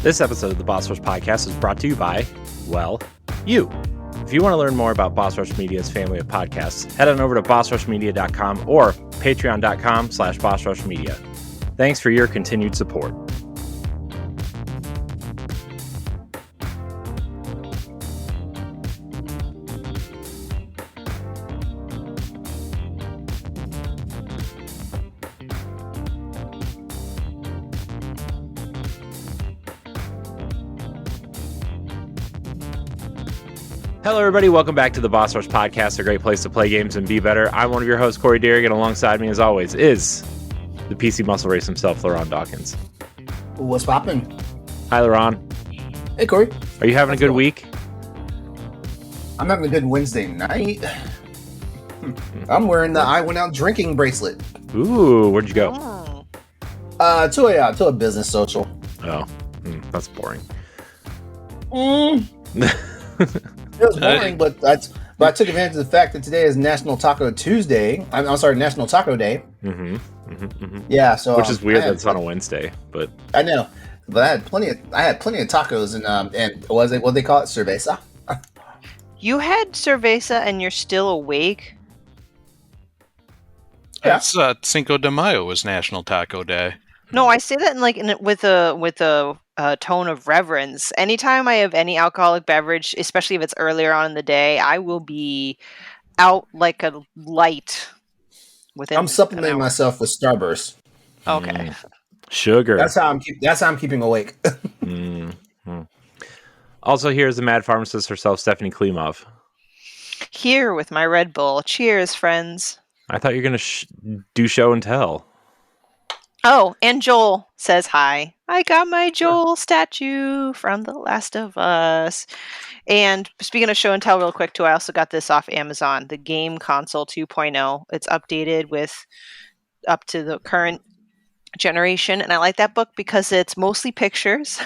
This episode of the Boss Rush Podcast is brought to you by, well, you. If you want to learn more about Boss Rush Media's family of podcasts, head on over to bossrushmedia.com or patreon.com/bossrushmedia. Thanks for your continued support. Hello, everybody. Welcome back to the Boss Rush Podcast, a great place to play games and be better. I'm one of your hosts, Corey Derrick, and alongside me, as always, is the PC muscle race himself, LeRon Dawkins. What's poppin'? Hi, LeRon. Hey, Corey. Are you having a good week? I'm having a good Wednesday night. I'm wearing the I Went Out Drinking bracelet. Ooh, where'd you go? To a business social. Oh, that's boring. It was boring, but I took advantage of the fact that today is National Taco Tuesday. I'm sorry, National Taco Day. Yeah, so which is weird that it's on a Wednesday, but I know. But I had plenty of tacos and what they call it, cerveza. You had cerveza and you're still awake? Yeah. It's Cinco de Mayo was National Taco Day. No, I say that with a tone of reverence. Anytime I have any alcoholic beverage, especially if it's earlier on in the day, I will be out like a light. I'm supplementing myself with Starburst. Okay. Sugar. That's how I'm keeping awake. Also, here's the mad pharmacist herself, Stephanie Klimov. Here with my Red Bull. Cheers, friends. I thought you were going to do show and tell. Oh, and Joel says hi. I got my Joel statue from The Last of Us. And speaking of show and tell real quick too, I also got this off Amazon, the Game Console 2.0. It's updated with up to the current generation. And I like that book because it's mostly pictures.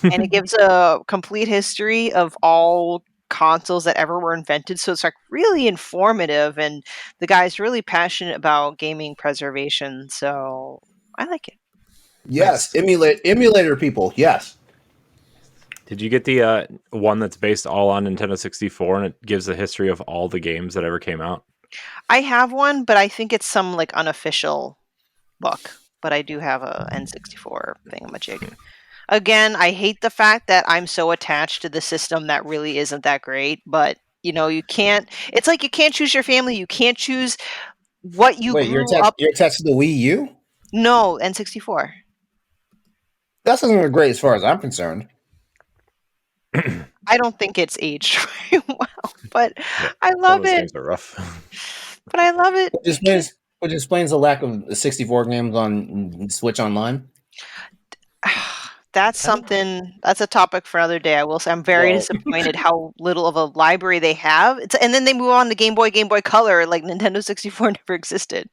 And it gives a complete history of all consoles that ever were invented. So it's like really informative, and the guy's really passionate about gaming preservation. So I like it. Yes, emulator people. Yes. Did you get the one that's based all on Nintendo 64 and it gives a history of all the games that ever came out? I have one, but I think it's some like unofficial book. But I do have a N64 thingamajig. Again, I hate the fact that I'm so attached to the system that really isn't that great, but you can't. It's like you can't choose your family. You can't choose what you Wait, grew you're up. attached to the Wii U? No, N64. That doesn't great as far as I'm concerned. I don't think it's aged very well, but Yeah, I love those it. games are rough. But I love it. Which explains the lack of 64 games on Switch Online. That's a topic for another day. I will say I'm very disappointed how little of a library they have. And then they move on to Game Boy Color, like Nintendo 64 never existed.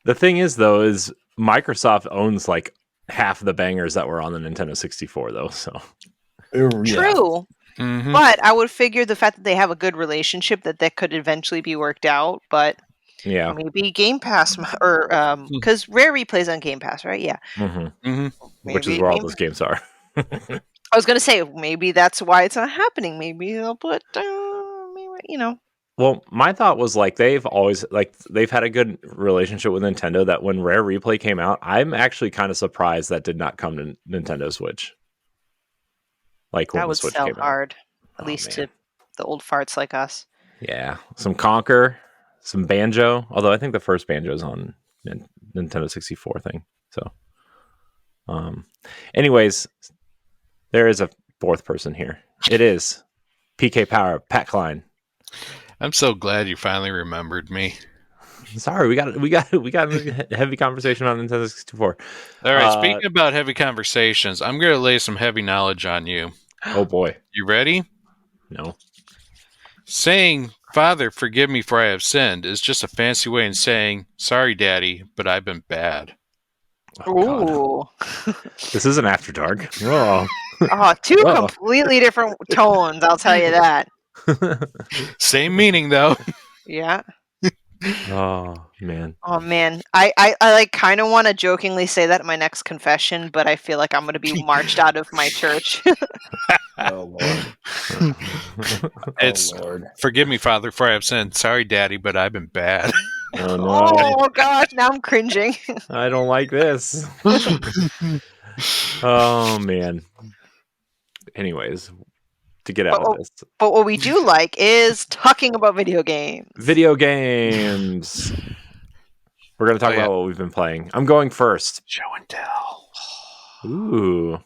The thing is, though, is Microsoft owns like half the bangers that were on the Nintendo 64, though. So True. Mm-hmm. But I would figure the fact that they have a good relationship that could eventually be worked out. But yeah, maybe Game Pass or because Rare Replay's on Game Pass, right? Yeah. Which is where all those games are. I was going to say maybe that's why it's not happening. Maybe they'll put, Well, my thought was like they've had a good relationship with Nintendo. That when Rare Replay came out, I'm actually kind of surprised that did not come to Nintendo Switch. Like when that the would Switch sell came hard, out. at least to the old farts like us. Yeah, some Conker, some Banjo. Although I think the first Banjo's on Nintendo 64 thing. So, anyways, there is a fourth person here. It is PK Power, Pat Klein. I'm so glad you finally remembered me. Sorry, we got a heavy conversation on Nintendo 64. All right, speaking about heavy conversations, I'm going to lay some heavy knowledge on you. Oh boy. You ready? No. Saying, "Father, forgive me for I have sinned," is just a fancy way of saying, "Sorry, Daddy, but I've been bad." Oh, Ooh. This isn't After Dark. Oh. Two completely different tones, I'll tell you that. Same meaning, though. Yeah. Oh man. Oh man, I like kind of want to jokingly say that at my next confession, but I feel like I'm going to be marched out of my church. Oh Lord. It's Oh Lord. forgive me, Father, for I have sinned. Sorry, Daddy, but I've been bad. Oh no. Oh gosh, now I'm cringing. I don't like this. Oh man. Anyways, to get out of this. But what we do like is talking about video games. Video games. We're going to talk about what we've been playing. I'm going first. Show and tell. Ooh.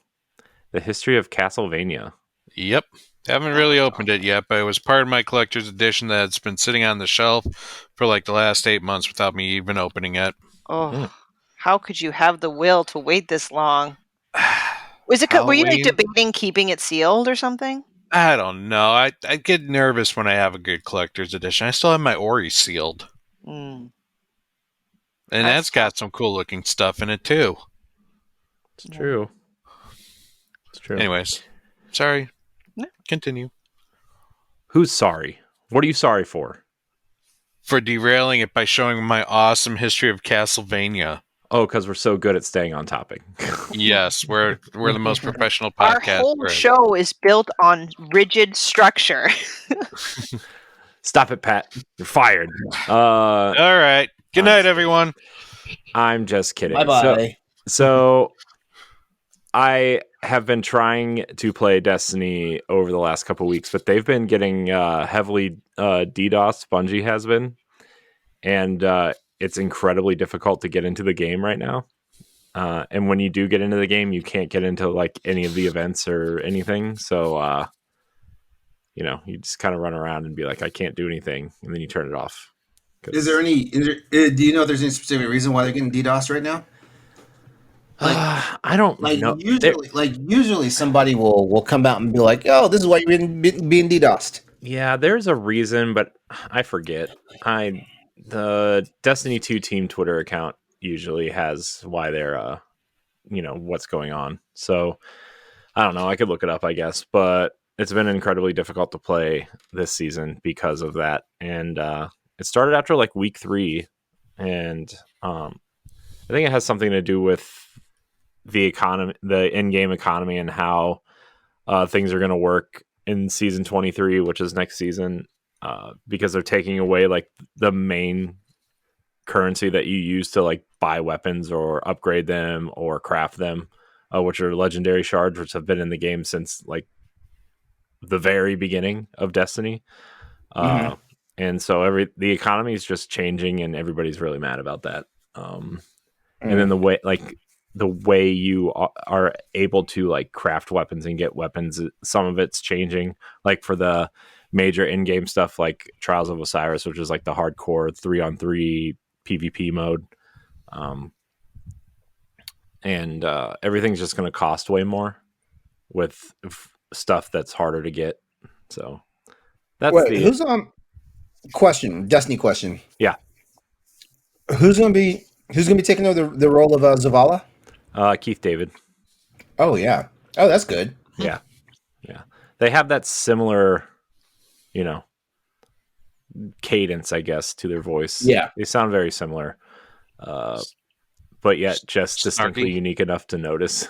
The history of Castlevania. Yep. Haven't really opened it yet, but it was part of my collector's edition that's been sitting on the shelf for like the last 8 months without me even opening it. Oh, how could you have the will to wait this long? Were you like debating keeping it sealed or something? I don't know. I get nervous when I have a good collector's edition. I still have my Ori sealed. Mm. And that's got some cool looking stuff in it too. It's true. It's true. Anyways, sorry. Continue. Who's sorry? What are you sorry for? For derailing it by showing my awesome history of Castlevania. Oh, because we're so good at staying on topic. Yes, we're the most professional podcast. Our whole show is built on rigid structure. Stop it, Pat. You're fired. All right. Good night, everyone. I'm just kidding. Bye-bye. So I have been trying to play Destiny over the last couple weeks, but they've been getting heavily DDoS. Bungie has been. And it's incredibly difficult to get into the game right now. And when you do get into the game, you can't get into like any of the events or anything. So, you just kind of run around and be like, I can't do anything. And then you turn it off. Do you know if there's any specific reason why they're getting DDoS right now? I don't know. Usually somebody will come out and be like, oh, this is why you're being DDoSed. Yeah, there's a reason, but I forget. The Destiny 2 team Twitter account usually has why they're, what's going on. So I don't know. I could look it up, I guess, but it's been incredibly difficult to play this season because of that. And it started after like week 3, and I think it has something to do with the economy, the in-game economy, and how things are going to work in season 23, which is next season. Because they're taking away like the main currency that you use to like buy weapons or upgrade them or craft them, which are legendary shards, which have been in the game since like the very beginning of Destiny. And so the economy is just changing, and everybody's really mad about that. And then the way you are able to like craft weapons and get weapons, some of it's changing. Like for the major in-game stuff like Trials of Osiris, which is like the hardcore 3-on-3 PvP mode. And everything's just going to cost way more with stuff that's harder to get. So that's who's on Destiny question. Yeah. Who's going to be taking over the role of Zavala? Keith David. Oh yeah. Oh, that's good. Yeah. They have that similar, cadence, I guess, to their voice. Yeah. They sound very similar. But yet just distinctly unique enough to notice.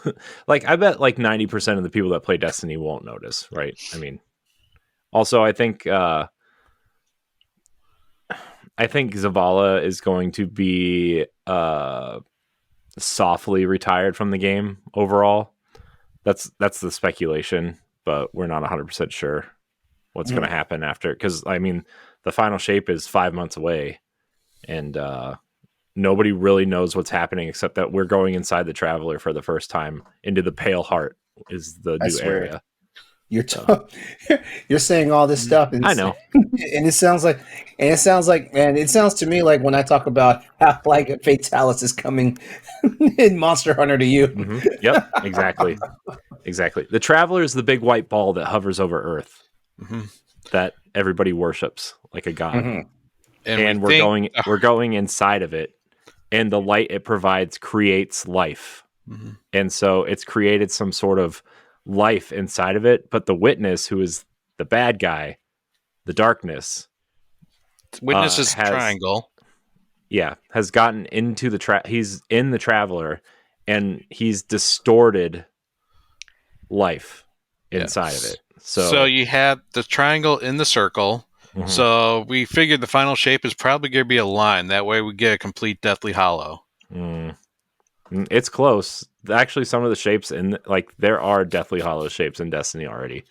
Like, I bet like 90% of the people that play Destiny won't notice, right? I mean, also, I think Zavala is going to be softly retired from the game overall. That's the speculation, but we're not 100% sure what's going to happen after. Because, I mean, the final shape is 5 months away, and nobody really knows what's happening except that we're going inside the Traveler for the first time. Into the Pale Heart is the new area. You're saying all this stuff, and I know, and it sounds to me like when I talk about how like a Fatalis is coming in Monster Hunter to you. Mm-hmm. Yep, exactly. The Traveler is the big white ball that hovers over Earth, that everybody worships like a god, and we're going inside of it, and the light it provides creates life, and so it's created some sort of life inside of it, but the Witness, who is the bad guy, the darkness, Witness is a triangle. has gotten into the he's in the Traveler, and he's distorted life inside of it. So you have the triangle in the circle. Mhm. So we figured the final shape is probably going to be a line. That way we get a complete Deathly Hollow. It's close. Actually, some of the shapes there are Deathly Hollow shapes in Destiny already.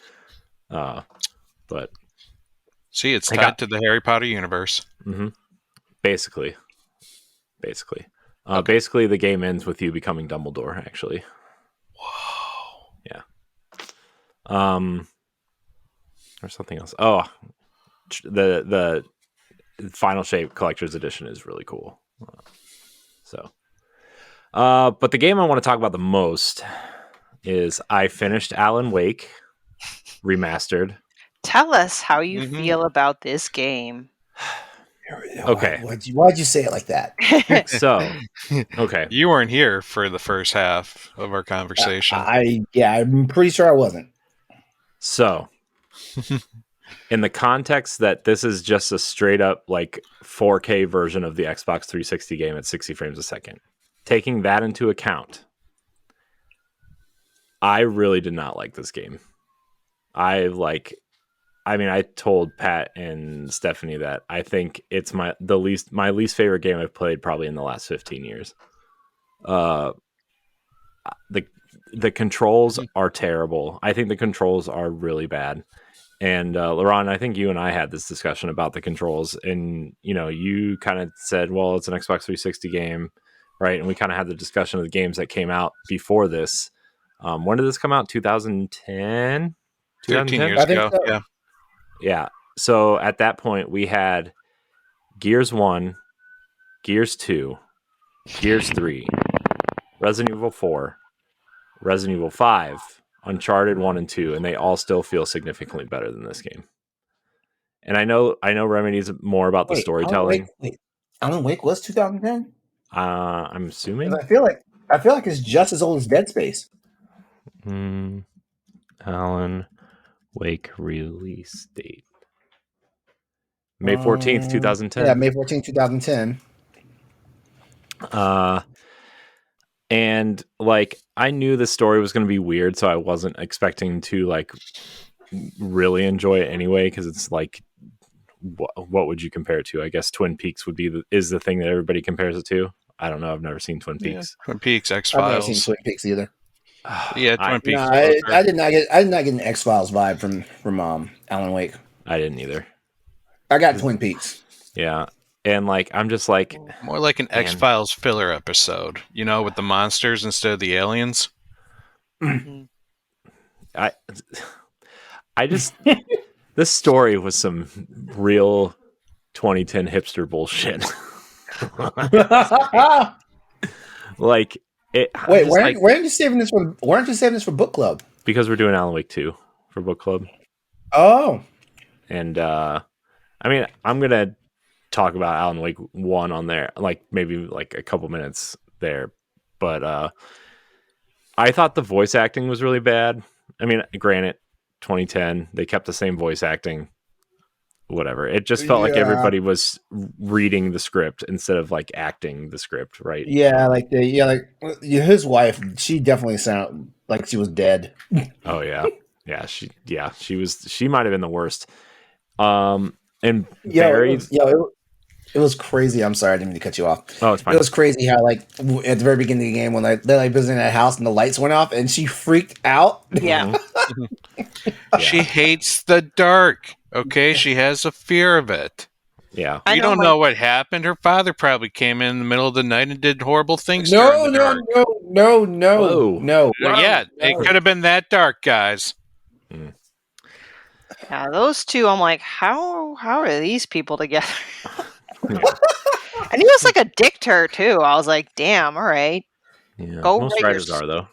But see, it's tied to the Harry Potter universe. Mm-hmm. Basically. Basically, the game ends with you becoming Dumbledore. Actually. Whoa. Yeah. Or something else. Oh, the Final Shape Collector's Edition is really cool. But the game I want to talk about the most is I finished Alan Wake Remastered. Tell us how you feel about this game. Okay. Why'd you say it like that? So, okay. You weren't here for the first half of our conversation. I'm pretty sure I wasn't. So, in the context that this is just a straight up 4K version of the Xbox 360 game at 60 frames a second, taking that into account, I really did not like this game. I told Pat and Stephanie that I think it's my least favorite game I've played probably in the last 15 years. The controls are terrible. I think the controls are really bad. And LeRon, I think you and I had this discussion about the controls, and you kind of said, well, it's an Xbox 360 game, right? And we kind of had the discussion of the games that came out before this. When did this come out? 2010? 13 years ago. So. Yeah. So at that point, we had Gears 1, Gears 2, Gears 3, Resident Evil 4, Resident Evil 5, Uncharted 1 and 2, and they all still feel significantly better than this game. And I know Remedy's more about the storytelling. Alan Wake was 2010? I'm assuming. I feel like it's just as old as Dead Space. Alan Wake release date. May 14th, 2010. Yeah, May 14th, 2010. And I knew the story was going to be weird, so I wasn't expecting to really enjoy it anyway, because it's what would you compare it to? I guess Twin Peaks is the thing that everybody compares it to. I don't know. I've never seen Twin Peaks. Yeah, Twin Peaks, X-Files. I've never seen Twin Peaks either. Yeah, Twin Peaks. No, I did not get an X-Files vibe from Alan Wake. I didn't either. I got Twin Peaks. Yeah. And I'm just more like an X-Files filler episode, with the monsters instead of the aliens. I just this story was some real 2010 hipster bullshit. Wait, weren't you saving this for book club? Because we're doing Alan Wake 2 for book club. Oh. And I'm gonna talk about Alan Wake 1 on there, maybe a couple minutes there, but I thought the voice acting was really bad. I mean, granted, 2010, they kept the same voice acting, whatever. It just felt like everybody was reading the script instead of like the script, right? Yeah, his wife, she definitely sounded like she was dead. Oh yeah. She might have been the worst. And Barry, it was crazy. I'm sorry, I didn't mean to cut you off. Oh, it's fine. It was crazy how at the very beginning of the game when they're visiting that house and the lights went off and she freaked out. Yeah. She hates the dark. Okay, she has a fear of it. Yeah. You don't know what happened. Her father probably came in the middle of the night and did horrible things. No. Yeah, it could have been that dark, guys. Yeah, those two, I'm like, how are these people together? Yeah. And he was like a dick to her too. I was like, damn, all right. Yeah. Go Most writers are though.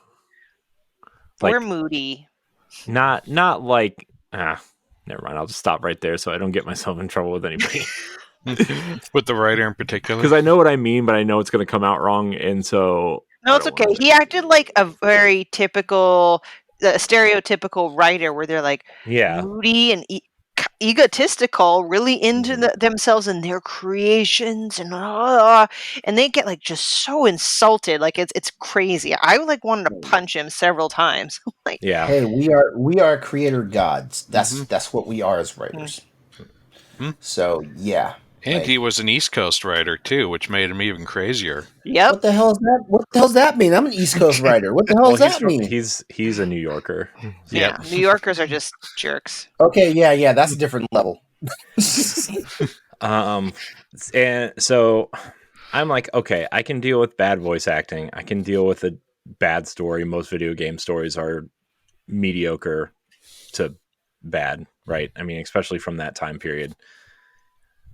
We're moody. Not like never mind. I'll just stop right there so I don't get myself in trouble with anybody. With the writer in particular, because I know what I mean, but I know it's going to come out wrong, and so no, it's okay. He acted like a very typical, stereotypical writer, where they're like moody and egotistical, really into themselves and their creations, and they get like just so insulted, like it's crazy. I like wanted to punch him several times. Like, Yeah. Hey, we are creator gods. That's what we are as writers. So yeah. And like, he was an East Coast writer too, which made him even crazier. yep. What the hell is that? What the hell does that mean? I'm an East Coast writer. What the hell does that mean? He's a New Yorker. Yeah, New Yorkers are just jerks. Okay, yeah, that's a different level. And so I'm like, okay, I can deal with bad voice acting. I can deal with a bad story. Most video game stories are mediocre to bad, right? I mean, especially from that time period.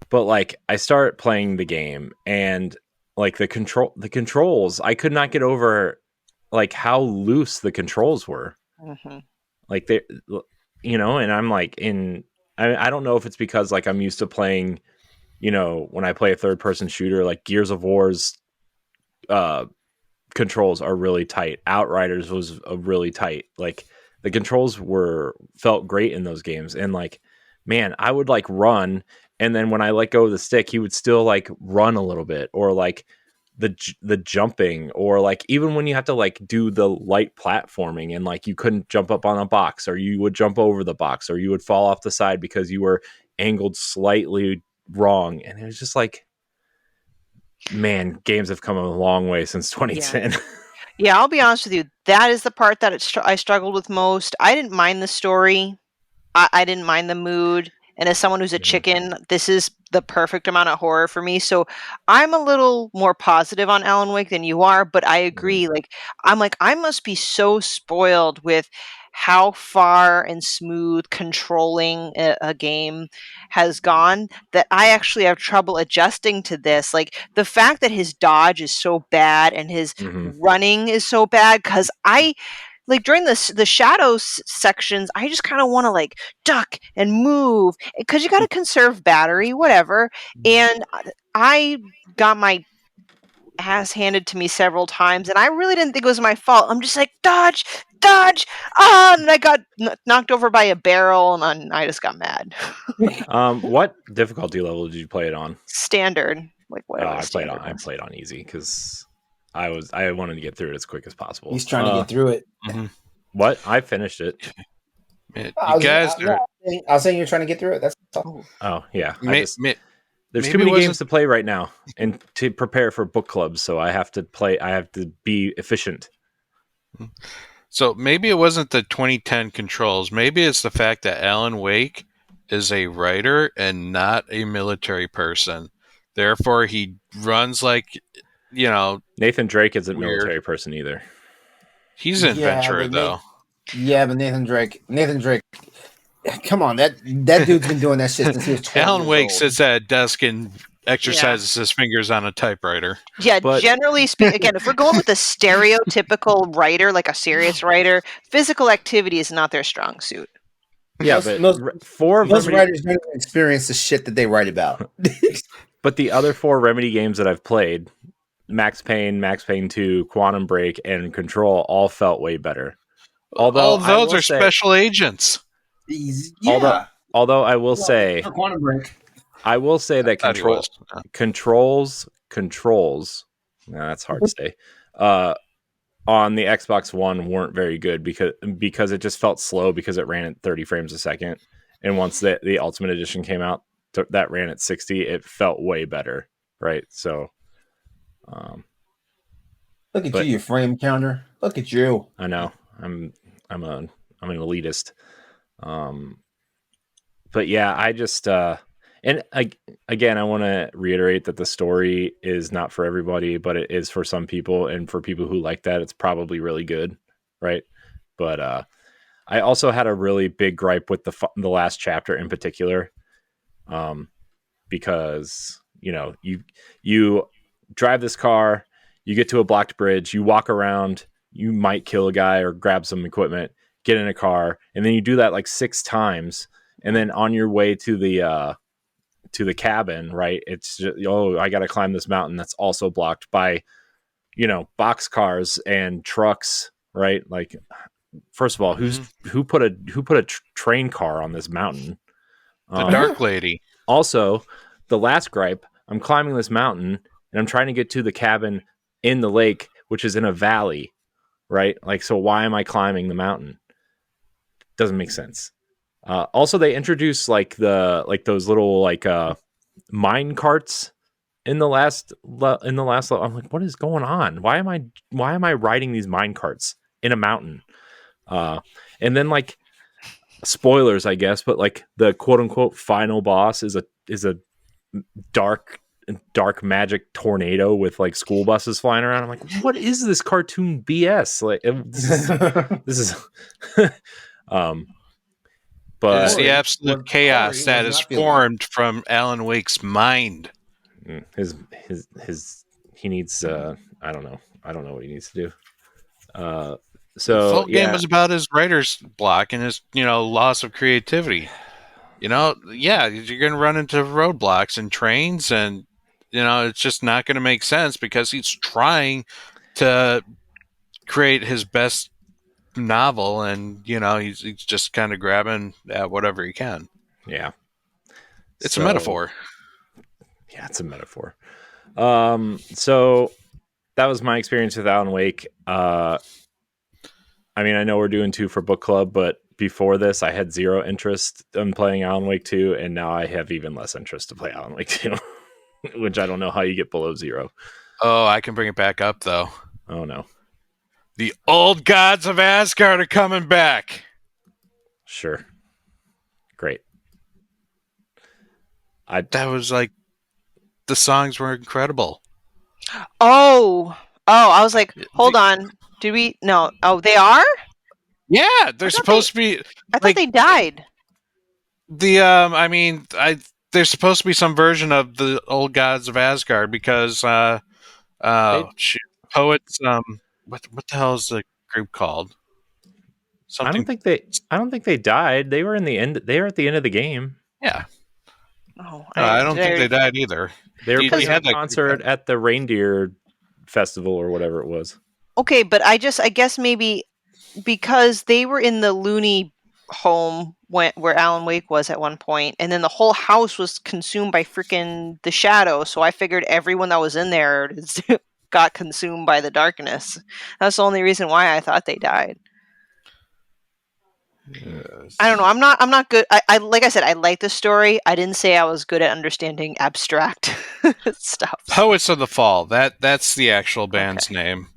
But like, I start playing the game, and like the controls, I could not get over like how loose the controls were. Like they, and I'm like I don't know if it's because like I'm used to playing, when I play a third person shooter, like Gears of War's controls are really tight. Outriders was a really tight. Like the controls felt great in those games. And like, man, I would like run, and then when I let go of the stick, he would still like run a little bit, or like the jumping, or like even when you have to like do the light platforming, and like you couldn't jump up on a box, or you would jump over the box, or you would fall off the side because you were angled slightly wrong. And it was just like, man, games have come a long way since 2010. Yeah, I'll be honest with you. That is the part that I struggled with most. I didn't mind the story. I didn't mind the mood. And as someone who's a chicken, this is the perfect amount of horror for me. So I'm a little more positive on Alan Wake than you are, but I agree. Like, I'm like, I must be so spoiled with how far and smooth controlling a game has gone that I actually have trouble adjusting to this. Like, the fact that his dodge is so bad and his running is so bad, because like during the shadows sections, I just kind of want to like duck and move, because you got to conserve battery, whatever. And I got my ass handed to me several times, and I really didn't think it was my fault. I'm just like, dodge, and I got knocked over by a barrel, and I just got mad. What difficulty level did you play it on? Standard. Like what? I played on easy because I wanted to get through it as quick as possible. He's trying to get through it. What? I finished it. Man, I was saying you're trying to get through it. That's all. Oh yeah. There's maybe too many games to play right now, and to prepare for book clubs, so I have to be efficient. So maybe it wasn't the 2010 controls. Maybe it's the fact that Alan Wake is a writer and not a military person. Therefore, he runs like, Nathan Drake isn't a weird. military person either. He's an adventurer, though. But Nathan Drake. Come on, that dude's been doing that shit since he was 12 Alan years Wake old. sits at a desk and exercises his fingers on a typewriter. Yeah, generally speaking, again, if we're going with a stereotypical writer, like a serious writer, physical activity is not their strong suit. Yeah, most writers don't experience the shit that they write about. But the other 4 Remedy games that I've played, Max Payne, Max Payne 2, Quantum Break, and Control, all felt way better. Although all those are special agents. Yeah. Although I will say, Quantum Break. I will say that controls. Nah, that's hard to say. On the Xbox One weren't very good because it just felt slow because it ran at 30 frames a second. And once the Ultimate Edition came out, that ran at 60. It felt way better, right? So, look at you frame counter. Look at you. I know. I'm an elitist. But yeah, I just and again, I want to reiterate that the story is not for everybody, but it is for some people, and for people who like that, it's probably really good, right? But I also had a really big gripe with the last chapter in particular, because you drive this car, you get to a blocked bridge, you walk around, you might kill a guy or grab some equipment, get in a car, and then you do that like 6 times, and then on your way to the cabin, right, it's just, I got to climb this mountain that's also blocked by box cars and trucks, right? Like, first of all, who put a train car on this mountain? The Dark Lady. Also, the last gripe, I'm climbing this mountain and I'm trying to get to the cabin in the lake, which is in a valley, right? Like, so why am I climbing the mountain? Doesn't make sense. Also, they introduced like those little like mine carts in the last level. I'm like, what is going on? Why am I riding these mine carts in a mountain? And then like spoilers, I guess, but like the quote unquote final boss is a dark magic tornado with like school buses flying around. I'm like, what is this cartoon BS? Like this is but it's the absolute chaos that is formed from Alan Wake's mind. His he needs I don't know what he needs to do. So the full game was about his writer's block and his loss of creativity. You're going to run into roadblocks and trains, and it's just not going to make sense because he's trying to create his best novel, and he's just kind of grabbing at whatever he can. Yeah, it's a metaphor. Yeah, it's a metaphor. So that was my experience with Alan Wake. I mean, I know we're doing 2 for book club, but before this, I had 0 interest in playing Alan Wake 2, and now I have even less interest to play Alan Wake 2, which I don't know how you get below 0. Oh, I can bring it back up, though. Oh, no. The old gods of Asgard are coming back. Sure. Great. That was like, the songs were incredible. Oh, I was like, hold on. Did we? No. Oh, they are? Yeah, they're supposed to be. I thought they died. There's supposed to be some version of the old gods of Asgard because poets. What the hell is the group called? Something. I don't think they died. They were in the end. They were at the end of the game. Yeah. Oh, I don't think they died either. They were playing a concert at the reindeer festival or whatever it was. Okay, but I guess maybe because they were in the loony home where Alan Wake was at one point, and then the whole house was consumed by freaking the shadow. So I figured everyone that was in there got consumed by the darkness. That's the only reason why I thought they died. Yes. I don't know. I'm not good. I like I said, I like the story. I didn't say I was good at understanding abstract stuff. Poets of the Fall. That's the actual band's name.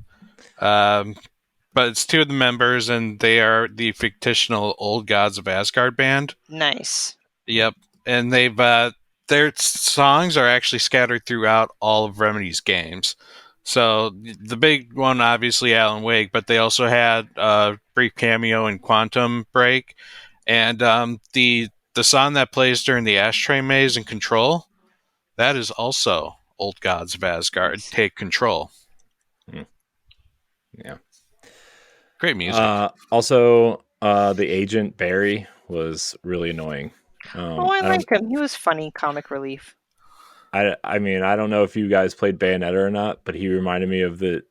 But it's 2 of the members, and they are the fictional Old Gods of Asgard band. Nice. Yep, and they've their songs are actually scattered throughout all of Remedy's games. So the big one, obviously, Alan Wake, but they also had a brief cameo in Quantum Break, and the song that plays during the ashtray maze in Control, that is also Old Gods of Asgard. Take Control. Yeah. Great music. Also, the agent Barry was really annoying. I like him. He was funny, comic relief. I mean, I don't know if you guys played Bayonetta or not, but he reminded me of the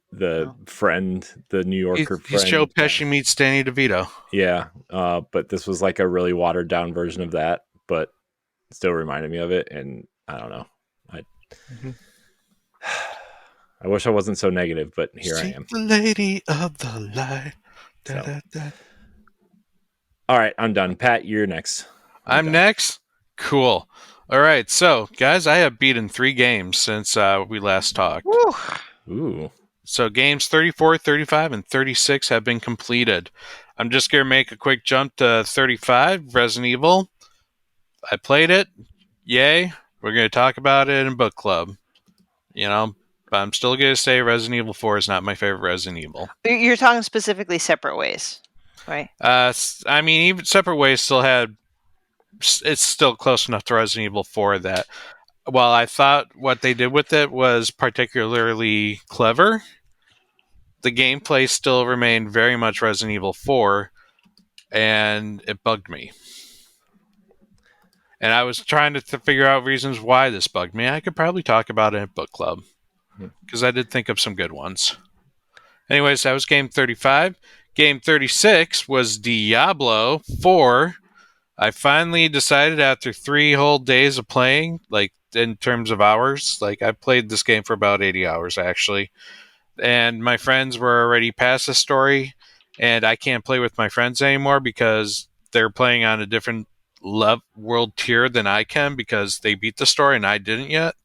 friend, the New Yorker friend. He's Joe Pesci meets Danny DeVito. Yeah, but this was like a really watered down version of that, but still reminded me of it, and I don't know. I wish I wasn't so negative, but here I am. The lady of the light. Da, da, da. All right, I'm done. Pat, you're next. I'm next? Cool. All right, so, guys, I have beaten 3 games since we last talked. Ooh. So games 34, 35, and 36 have been completed. I'm just going to make a quick jump to 35, Resident Evil. I played it. Yay. We're going to talk about it in book club. But I'm still going to say Resident Evil 4 is not my favorite Resident Evil. You're talking specifically Separate Ways, right? I mean, even Separate Ways it's still close enough to Resident Evil 4 that while I thought what they did with it was particularly clever, the gameplay still remained very much Resident Evil 4, and it bugged me. And I was trying to figure out reasons why this bugged me. I could probably talk about it in book club, because I did think of some good ones. Anyways, that was game 35. Game 36 was Diablo 4, I finally decided after 3 whole days of playing, like in terms of hours, like I played this game for about 80 hours actually. And my friends were already past the story, and I can't play with my friends anymore because they're playing on a different world tier than I can because they beat the story and I didn't yet.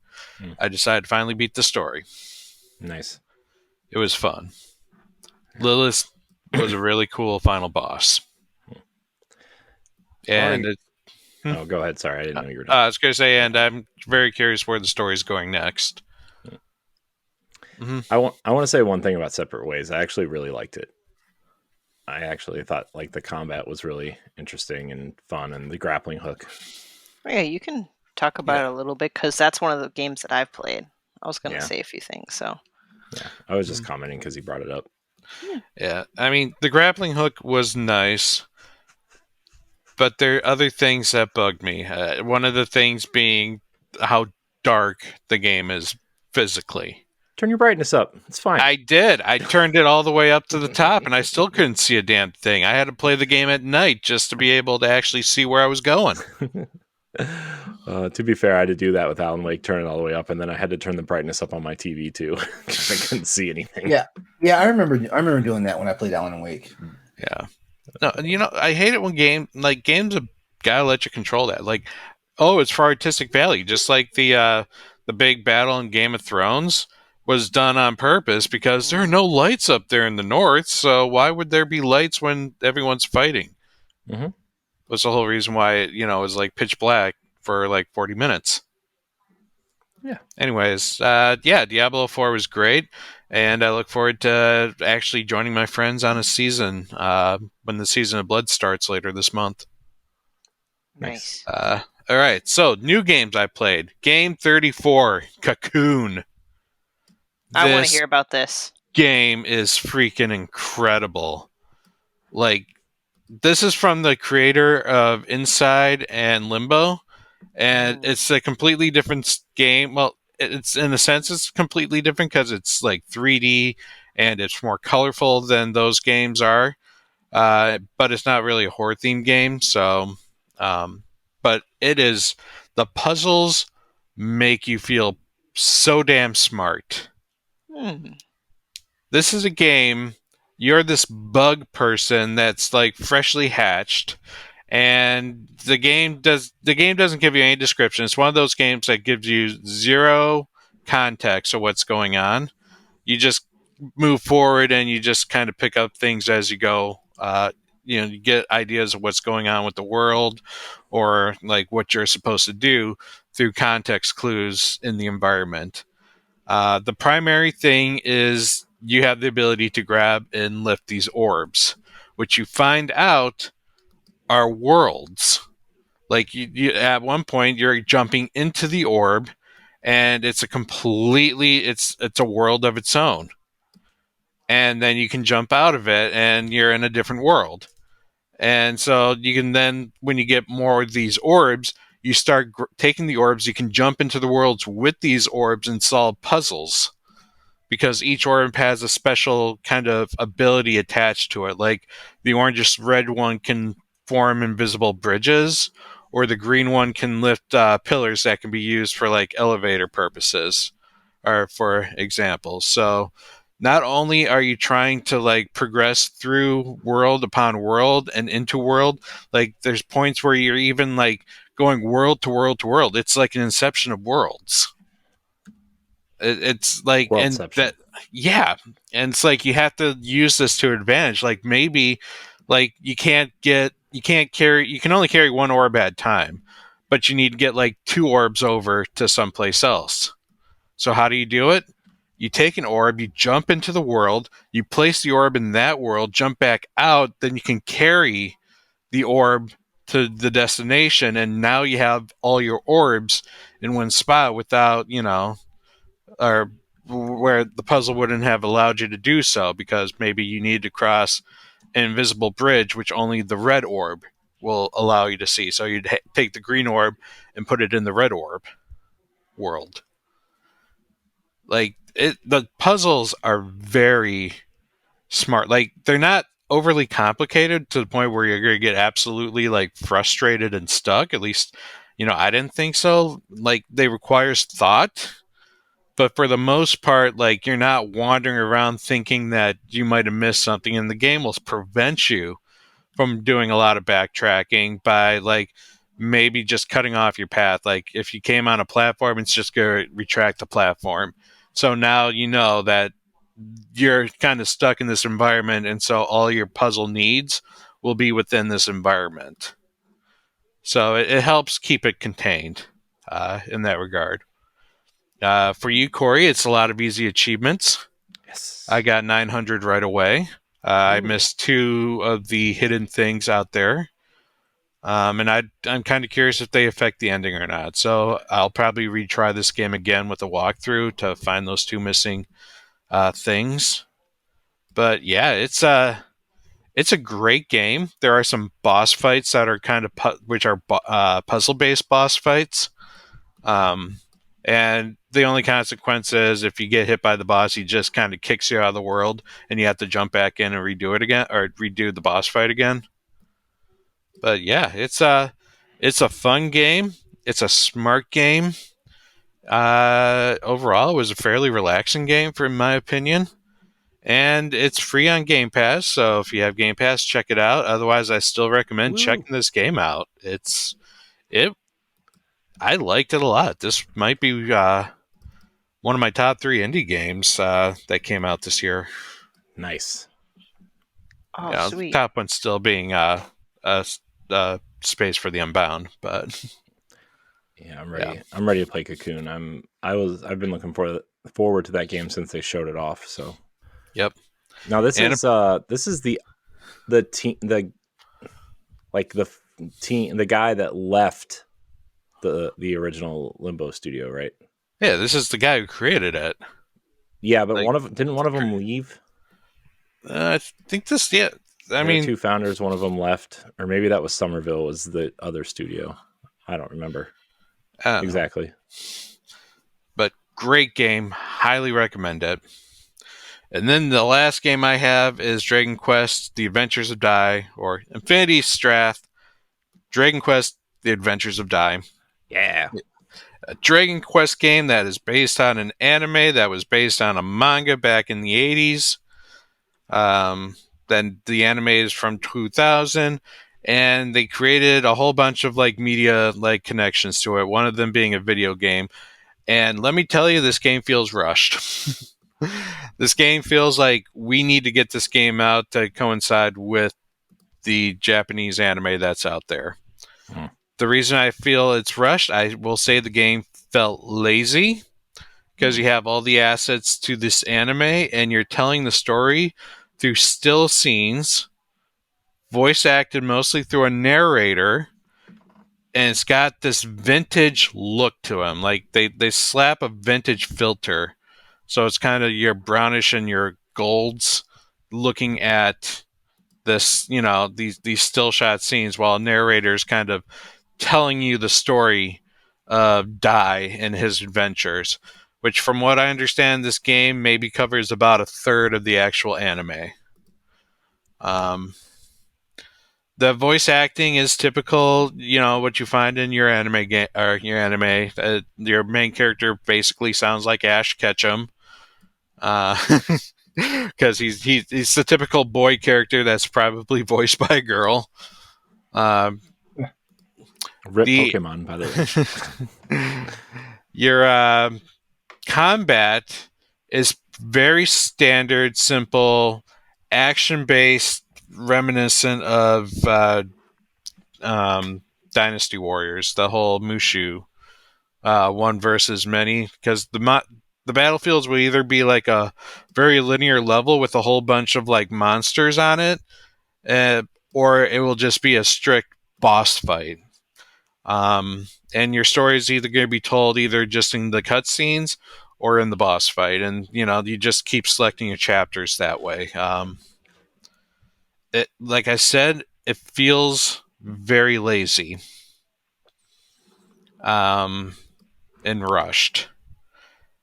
I decided to finally beat the story. Nice. It was fun. Lilith was a really cool final boss. And oh, go ahead. Sorry, I didn't know you were done. I was going to say, and I'm very curious where the story's going next. Mm-hmm. I want to say one thing about Separate Ways. I actually really liked it. I actually thought like the combat was really interesting and fun, and the grappling hook. Yeah, you can talk about it a little bit because that's one of the games that I've played. I was going to say a few things, so. Yeah, I was just commenting because he brought it up. Yeah, I mean, the grappling hook was nice, but there are other things that bugged me. One of the things being how dark the game is physically. Turn your brightness up. It's fine. I did. I turned it all the way up to the top, and I still couldn't see a damn thing. I had to play the game at night just to be able to actually see where I was going. To be fair, I had to do that with Alan Wake, turn it all the way up, and then I had to turn the brightness up on my TV too because I couldn't see anything. Yeah, I remember doing that when I played Alan Wake. Yeah. No, you know, I hate it when games have gotta let you control that. Like, oh, it's for artistic value, just like the big battle in Game of Thrones was done on purpose because there are no lights up there in the north, so why would there be lights when everyone's fighting? Mm-hmm. That's the whole reason why it was like pitch black for like 40 minutes. Yeah. Anyways, Diablo 4 was great, and I look forward to actually joining my friends on a season when the Season of Blood starts later this month. Nice. All right, so new games I played. Game 34, Cocoon. I want to hear about this. Game is freaking incredible. Like, this is from the creator of Inside and Limbo, and it's a completely different game. Well, it's in a sense it's completely different because it's like 3D and it's more colorful than those games are. But it's not really a horror themed game. So, but it is, the puzzles make you feel so damn smart. This is a game. You're this bug person that's like freshly hatched, and the game doesn't give you any description. It's one of those games that gives you zero context of what's going on. You just move forward and you just kind of pick up things as you go. You get ideas of what's going on with the world or like what you're supposed to do through context clues in the environment. The primary thing is you have the ability to grab and lift these orbs, which you find out are worlds. Like you at one point you're jumping into the orb, and it's a world of its own. And then you can jump out of it, and you're in a different world. And so you can then, when you get more of these orbs, you start taking the orbs. You can jump into the worlds with these orbs and solve puzzles, because each orb has a special kind of ability attached to it. Like the orange red one can form invisible bridges, or the green one can lift pillars that can be used for like elevator purposes, or for example. So not only are you trying to like progress through world upon world and into world, like there's points where you're even like going world to world to world. It's like an inception of worlds. It's like, and that, yeah, and it's like you have to use this to advantage. Like maybe, like you can only carry one orb at a time, but you need to get like 2 orbs over to someplace else. So how do you do it? You take an orb, you jump into the world, you place the orb in that world, jump back out, then you can carry the orb to the destination, and now you have all your orbs in one spot without, or where the puzzle wouldn't have allowed you to do so, because maybe you need to cross an invisible bridge, which only the red orb will allow you to see. So you'd take the green orb and put it in the red orb world. Like the puzzles are very smart. Like they're not overly complicated to the point where you're going to get absolutely like frustrated and stuck. At least, I didn't think so. Like, they requires thought, but for the most part, like, you're not wandering around thinking that you might have missed something, and the game will prevent you from doing a lot of backtracking by like maybe just cutting off your path. Like, if you came on a platform, it's just going to retract the platform. So now you know that you're kind of stuck in this environment, and so all your puzzle needs will be within this environment. So it helps keep it contained in that regard. For you, Corey, it's a lot of easy achievements. Yes. I got 900 right away. I missed 2 of the hidden things out there. And I'm kind of curious if they affect the ending or not. So I'll probably retry this game again with a walkthrough to find those 2 missing things. But yeah, it's a great game. There are some boss fights that are kind of which are puzzle-based boss fights. And the only consequence is if you get hit by the boss, he just kind of kicks you out of the world, and you have to jump back in and redo it again, or redo the boss fight again. But yeah, it's a fun game. It's a smart game. Overall, it was a fairly relaxing game, in my opinion. And it's free on Game Pass, so if you have Game Pass, check it out. Otherwise, I still recommend checking this game out. I liked it a lot. This might be one of my top 3 indie games that came out this year. Nice. Oh, sweet. The top one still being Space for the Unbound, but yeah, I'm ready. Yeah. I'm ready to play Cocoon. I've been looking forward to that game since they showed it off. So, yep. Now this is the guy that left the original Limbo studio, right? Yeah, this is the guy who created it. Yeah, but didn't one of them leave? I think this. Yeah, I mean, 2 founders. One of them left, or maybe that was Somerville was the other studio. I don't remember exactly. But great game, highly recommend it. And then the last game I have is Dragon Quest: The Adventures of Dai, or Infinity Strath. Dragon Quest: The Adventures of Dai. Yeah. A Dragon Quest game that is based on an anime that was based on a manga back in the 80s. Then the anime is from 2000, and they created a whole bunch of like media like connections to it, one of them being a video game. And let me tell you, this game feels rushed. This game feels like we need to get this game out to coincide with the Japanese anime that's out there. The reason I feel it's rushed, I will say the game felt lazy because you have all the assets to this anime and you're telling the story through still scenes, voice acted mostly through a narrator, and it's got this vintage look to him. Like they slap a vintage filter. So it's kind of your brownish and your golds looking at this, these still shot scenes while a narrator's kind of telling you the story of Dai and his adventures, which from what I understand, this game maybe covers about a third of the actual anime. The voice acting is typical, what you find in your anime game or your anime. Your main character basically sounds like Ash Ketchum, because he's the typical boy character that's probably voiced by a girl. Rip Pokemon, by the way. Your combat is very standard, simple, action-based, reminiscent of Dynasty Warriors, the whole Mushu one versus many, because the battlefields will either be like a very linear level with a whole bunch of like monsters on it, or it will just be a strict boss fight. And your story is either going to be told either just in the cutscenes or in the boss fight, and you just keep selecting your chapters that way. Like I said, it feels very lazy, and rushed.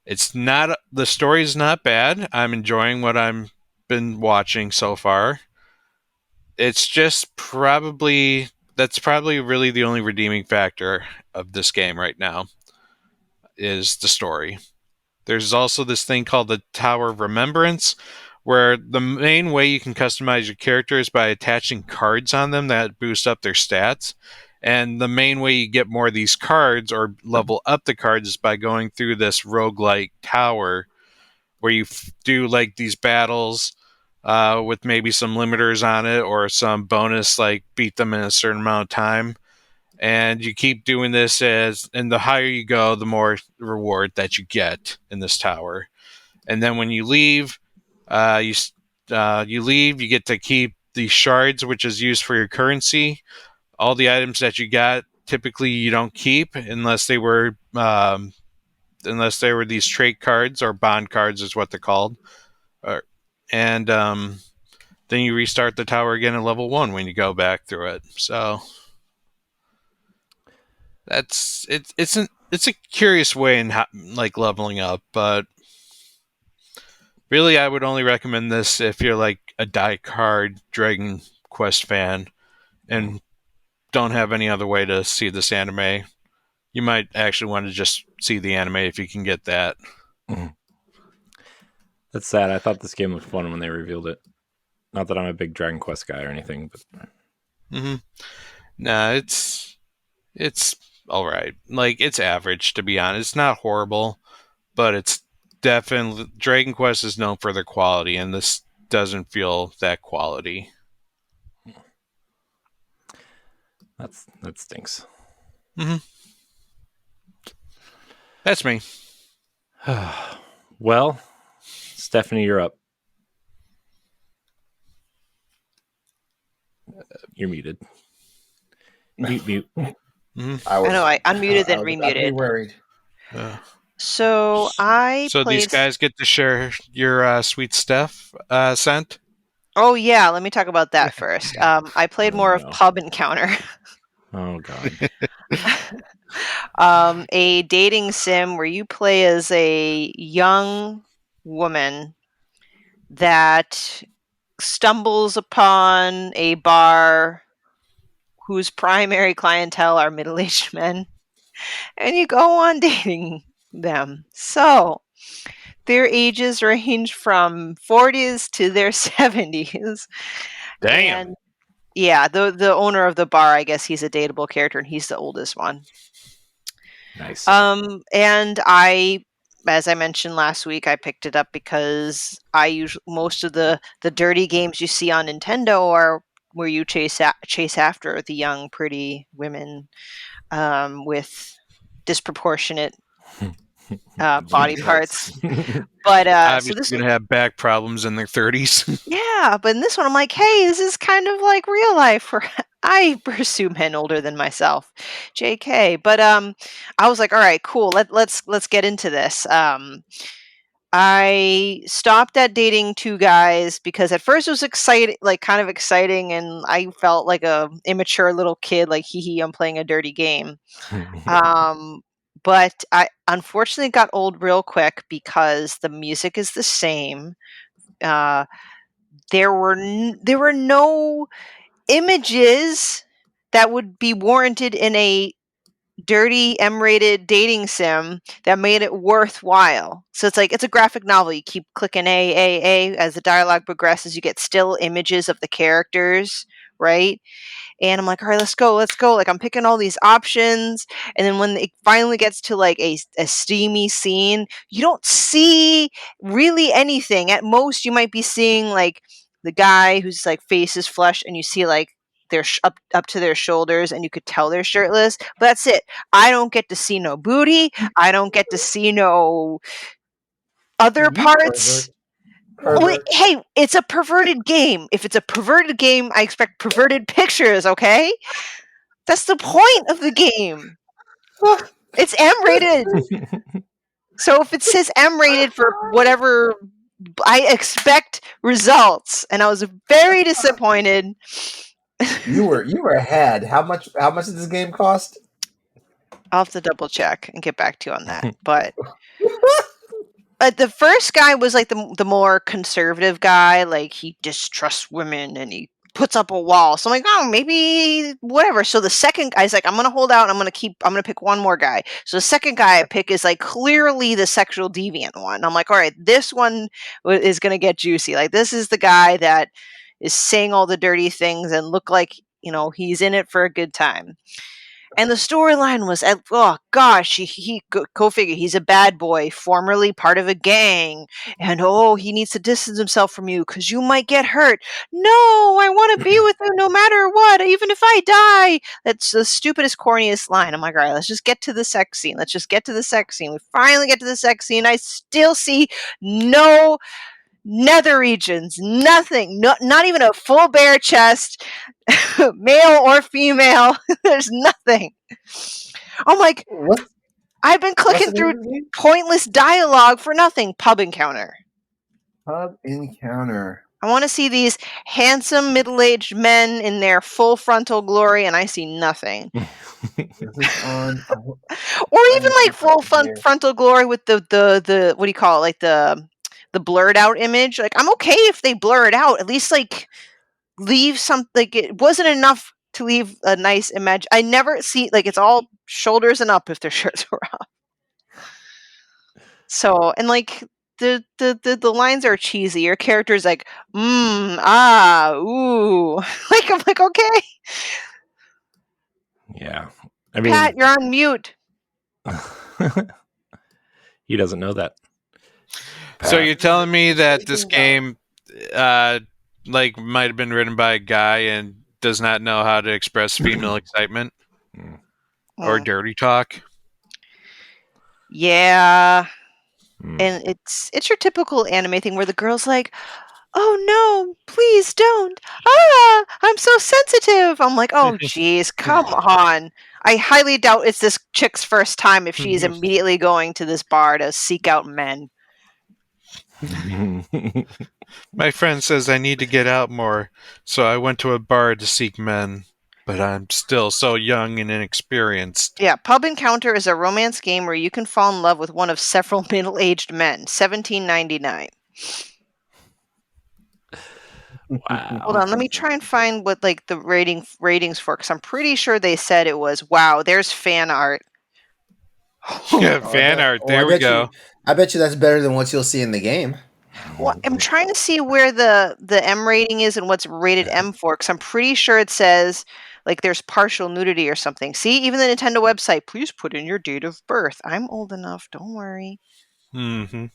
The story is not bad. I'm enjoying what I've been watching so far. It's just that's probably really the only redeeming factor of this game right now is the story. There's also this thing called the Tower of Remembrance, where the main way you can customize your character is by attaching cards on them that boost up their stats. And the main way you get more of these cards or level up the cards is by going through this roguelike tower where you do like these battles with maybe some limiters on it or some bonus, like beat them in a certain amount of time. And you keep doing this and the higher you go, the more reward that you get in this tower. And then when you leave, you get to keep the shards, which is used for your currency. All the items that you got, typically you don't keep unless they were these trait cards or bond cards, is what they're called. And then you restart the tower again at level 1 when you go back through it. So that's it's a curious way in like leveling up, but really I would only recommend this if you're like a die-hard Dragon Quest fan and don't have any other way to see this anime. You might actually want to just see the anime if you can get that. That's sad. I thought this game was fun when they revealed it. Not that I'm a big Dragon Quest guy or anything, but Nah, it's all right. Like, it's average, to be honest. It's not horrible, but it's definitely Dragon Quest is known for their quality, and this doesn't feel that quality. That stinks. That's me. Well, Stephanie, you're up. You're muted. Mute. I know. I unmuted then remuted. Worried. So these guys get to share your sweet Steph scent. Oh yeah, let me talk about that first. I played more of Pub Encounter. Oh god. A dating sim where you play as a young woman that stumbles upon a bar whose primary clientele are middle-aged men, and you go on dating them. So their ages range from 40s to their 70s. Damn. And yeah, the owner of the bar, I guess he's a dateable character, and he's the oldest one. Nice. And I, as I mentioned last week, I picked it up because most of the dirty games you see on Nintendo are where you chase after the young, pretty women with disproportionate body parts. But obviously, so this going to have back problems in their 30s. Yeah, but in this one, I'm like, hey, this is kind of like real life. Where I pursue men older than myself, JK. But I was like, all right, cool. Let's get into this. I stopped at dating 2 guys because at first it was exciting, like kind of exciting, and I felt like a immature little kid, like hee, I'm playing a dirty game. But I unfortunately got old real quick because the music is the same. There were no images that would be warranted in a dirty M-rated dating sim that made it worthwhile. So it's like it's a graphic novel. You keep clicking A as the dialogue progresses. You get still images of the characters, right? And I'm like, all right, let's go. Like I'm picking all these options. And then when it finally gets to like a steamy scene, you don't see really anything. At most, you might be seeing like the guy whose like face is flush and you see like they're up to their shoulders and you could tell they're shirtless. But that's it. I don't get to see no booty. I don't get to see no other parts. Wait, hey, it's a perverted game. If it's a perverted game, I expect perverted pictures, okay? That's the point of the game. It's M-rated. So if it says M-rated for whatever, I expect results. And I was very disappointed. You were ahead. How much did this game cost? I'll have to double check and get back to you on that. But the first guy was like the more conservative guy. Like he distrusts women and he puts up a wall. So I'm like, oh, maybe whatever. So the second guy's like, I'm going to hold out. And I'm going to pick one more guy. So the second guy I pick is like clearly the sexual deviant one. I'm like, all right, this one is going to get juicy. Like, this is the guy that is saying all the dirty things and look like, he's in it for a good time. And the storyline was, oh gosh, go figure, he's a bad boy, formerly part of a gang, and he needs to distance himself from you because you might get hurt. No, I want to be with you no matter what, even if I die. That's the stupidest, corniest line. I'm like, all right, let's just get to the sex scene. We finally get to the sex scene. I still see no nether regions, nothing, not even a full bare chest, male or female. There's nothing. I'm like, What? I've been clicking through pointless dialogue for nothing. Pub encounter. Pub encounter. I want to see these handsome middle-aged men in their full frontal glory, and I see nothing. Or even like full frontal glory with the what do you call it? Like the blurred out image. Like, I'm okay if they blur it out. At least like leave something. Like, it wasn't enough to leave a nice image. I never see, like, it's all shoulders and up if their shirts were off. So, and like the lines are cheesy. Your character's like, ooh. Like, I'm like, okay. Yeah. I mean, Pat, you're on mute. He doesn't know that. So you're telling me that this game, like, might have been written by a guy and does not know how to express female excitement or dirty talk? Yeah. And it's your typical anime thing where the girl's like, oh no, please don't. I'm so sensitive. I'm like, oh geez, come on. I highly doubt it's this chick's first time if she's immediately going to this bar to seek out men. My friend says I need to get out more, so I went to a bar to seek men, but I'm still so young and inexperienced. Yeah, Pub Encounter is a romance game where you can fall in love with one of several middle-aged men. $17.99. Wow. Hold on, let me try and find what like the ratings for, because I'm pretty sure they said it was, wow, there's fan art. Yeah, fan art. There we go. I bet you that's better than what you'll see in the game. Well, I'm trying to see where the M rating is and what's rated M for, because I'm pretty sure it says like there's partial nudity or something. See, even the Nintendo website, please put in your date of birth. I'm old enough, don't worry. Mm-hmm.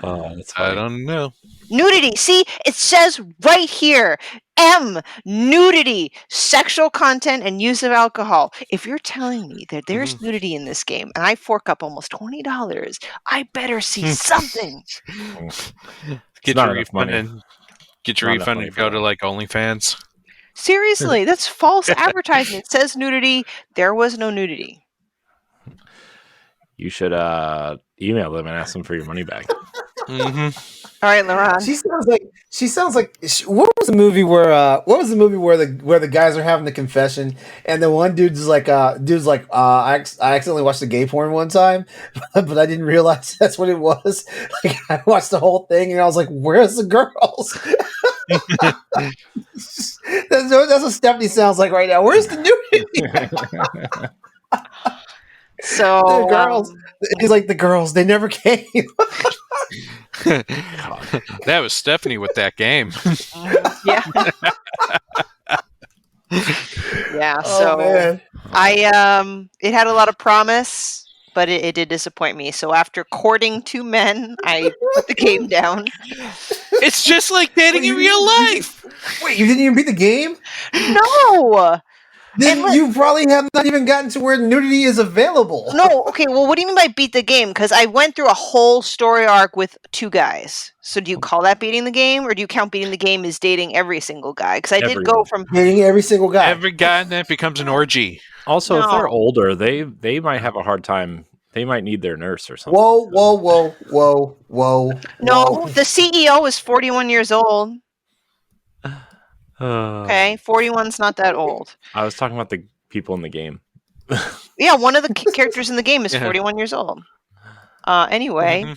That's funny. I don't know. Nudity. See, it says right here. M, nudity, sexual content, and use of alcohol. If you're telling me that there's nudity in this game and I fork up almost $20, I better see something. Get your refund and go to like OnlyFans. Seriously, that's false advertising. It says nudity. There was no nudity. You should email them and ask them for your money back. All right, LeRon. She sounds like. What was the movie where? The guys are having the confession, and the one dude's like, I accidentally watched the gay porn one time, but I didn't realize that's what it was. Like, I watched the whole thing, and I was like, "Where's the girls?" That's what Stephanie sounds like right now. Where's the nudity? So the girls, he's like, the girls, they never came. That was Stephanie with that game. Yeah. Yeah. So man. it had a lot of promise, but it did disappoint me. So after courting 2 men, I put the game down. It's just like dating in real life. Wait, you didn't even beat the game? No. Then you probably have not even gotten to where nudity is available. No, okay, well, what do you mean by beat the game? Because I went through a whole story arc with 2 guys. So do you call that beating the game, or do you count beating the game as dating every single guy? Because I did go from dating every single guy. Every guy, and then it becomes an orgy. Also, if they're older, they might have a hard time. They might need their nurse or something. Whoa. No, the CEO is 41 years old. Okay, 41's not that old. I was talking about the people in the game. Yeah, one of the characters in the game is 41 years old. Anyway,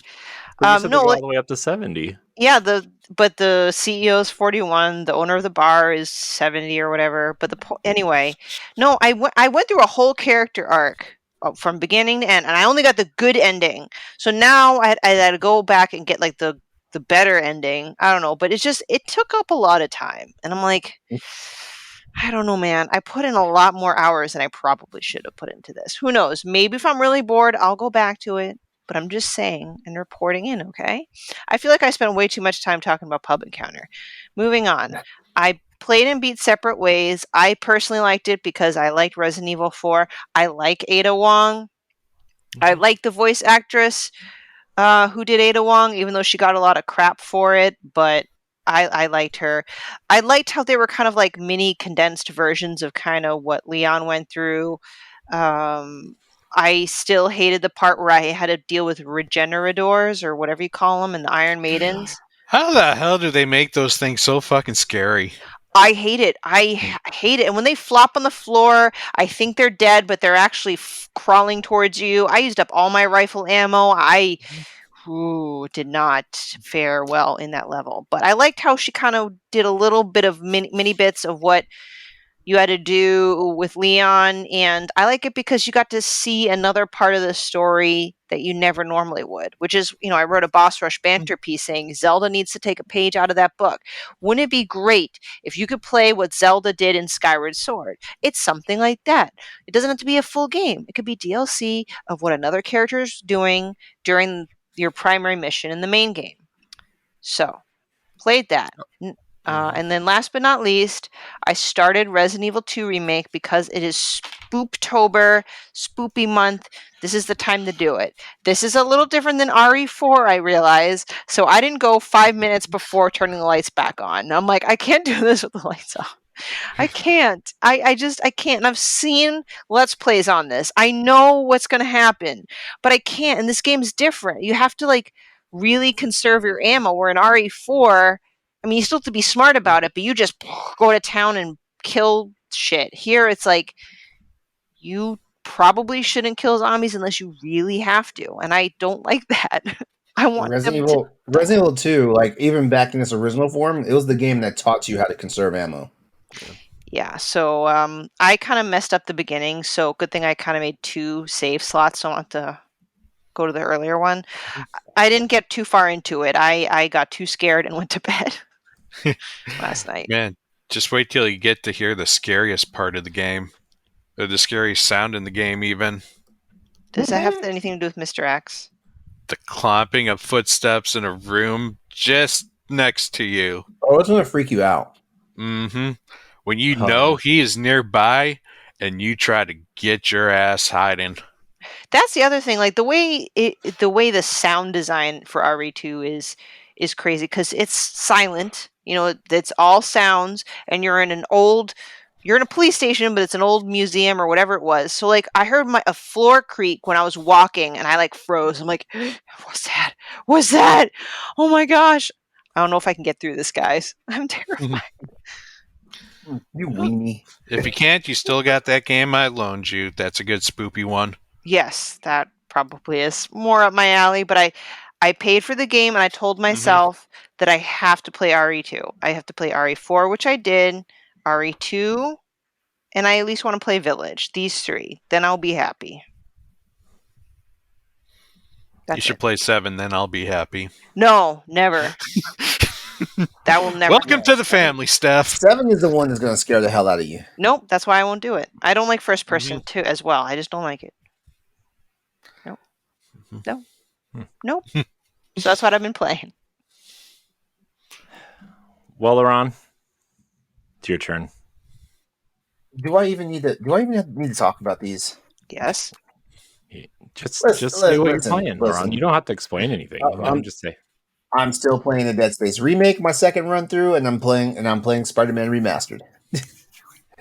But you said they No, go all the way up to 70. yeah, but the CEO is 41, the owner of the bar is 70 or whatever. But anyway, no, I went through a whole character arc from beginning to end, and I only got the good ending. So now I had to go back and get like the better ending. I don't know, but it took up a lot of time, and I'm like, I don't know, man. I put in a lot more hours than I probably should have put into this. Who knows? Maybe if I'm really bored, I'll go back to it. But I'm just saying and reporting in, okay? I feel like I spent way too much time talking about Pub Encounter. Moving on. I played and beat Separate Ways. I personally liked it because I liked Resident Evil 4. I like Ada Wong. I like the voice actress who did Ada Wong, even though she got a lot of crap for it, but I liked her. I liked how they were kind of like mini condensed versions of kind of what Leon went through. I still hated the part where I had to deal with regenerators or whatever you call them and the Iron Maidens. How the hell do they make those things so fucking scary? I hate it. I hate it. And when they flop on the floor, I think they're dead, but they're actually crawling towards you. I used up all my rifle ammo. I did not fare well in that level. But I liked how she kind of did a little bit of mini bits of what you had to do with Leon. And I like it because you got to see another part of the story that you never normally would, which is, I wrote a Boss Rush banter piece saying Zelda needs to take a page out of that book. Wouldn't it be great if you could play what Zelda did in Skyward Sword? It's something like that. It doesn't have to be a full game. It could be DLC of what another character is doing during your primary mission in the main game. So, played that. And then last but not least, I started Resident Evil 2 Remake because it is Spooptober, Spoopy month. This is the time to do it. This is a little different than RE4, I realize. So I didn't go 5 minutes before turning the lights back on. I'm like, I can't do this with the lights off. I can't. I can't. And I've seen Let's Plays on this. I know what's going to happen, but I can't. And this game's different. You have to like really conserve your ammo. Where in RE4, I mean, you still have to be smart about it, but you just go to town and kill shit. Here, it's like you probably shouldn't kill zombies unless you really have to, and I don't like that. I want Resident Evil 2, like even back in its original form, it was the game that taught you how to conserve ammo. Yeah, so I kind of messed up the beginning, so good thing I kind of made 2 save slots, so I don't have to go to the earlier one. I didn't get too far into it. I got too scared and went to bed last night. Man, just wait till you get to hear the scariest part of the game. Or the scariest sound in the game, even. Does that have anything to do with Mr. X? The clomping of footsteps in a room just next to you. Oh, it's going to freak you out. Mm-hmm. When you know he is nearby and you try to get your ass hiding. That's the other thing. Like the way the sound design for RE2 is crazy because it's silent. It's all sounds, and you're in a police station, but it's an old museum or whatever it was. So like I heard a floor creak when I was walking, and I like froze. I'm like, what's that? What's that? Oh my gosh! I don't know if I can get through this, guys. I'm terrified. You weenie. If you can't, you still got that game I loaned you. That's a good spoopy one. Yes, that probably is more up my alley, but I paid for the game and I told myself that I have to play RE2. I have to play RE4, which I did, RE2, and I at least want to play Village. These 3. Then I'll be happy. You should play 7, then I'll be happy. No, never. That will never. Welcome to the family, Steph. 7 is the one that's going to scare the hell out of you. Nope, that's why I won't do it. I don't like first person too as well. I just don't like it. Nope. No. Nope. So that's what I've been playing. Well, LeRon, it's your turn. Do I even need to talk about these? Yes. Just say what you're playing, LeRon. You don't have to explain anything. Just say. I'm still playing the Dead Space remake, my second run through, and I'm playing Spider-Man Remastered.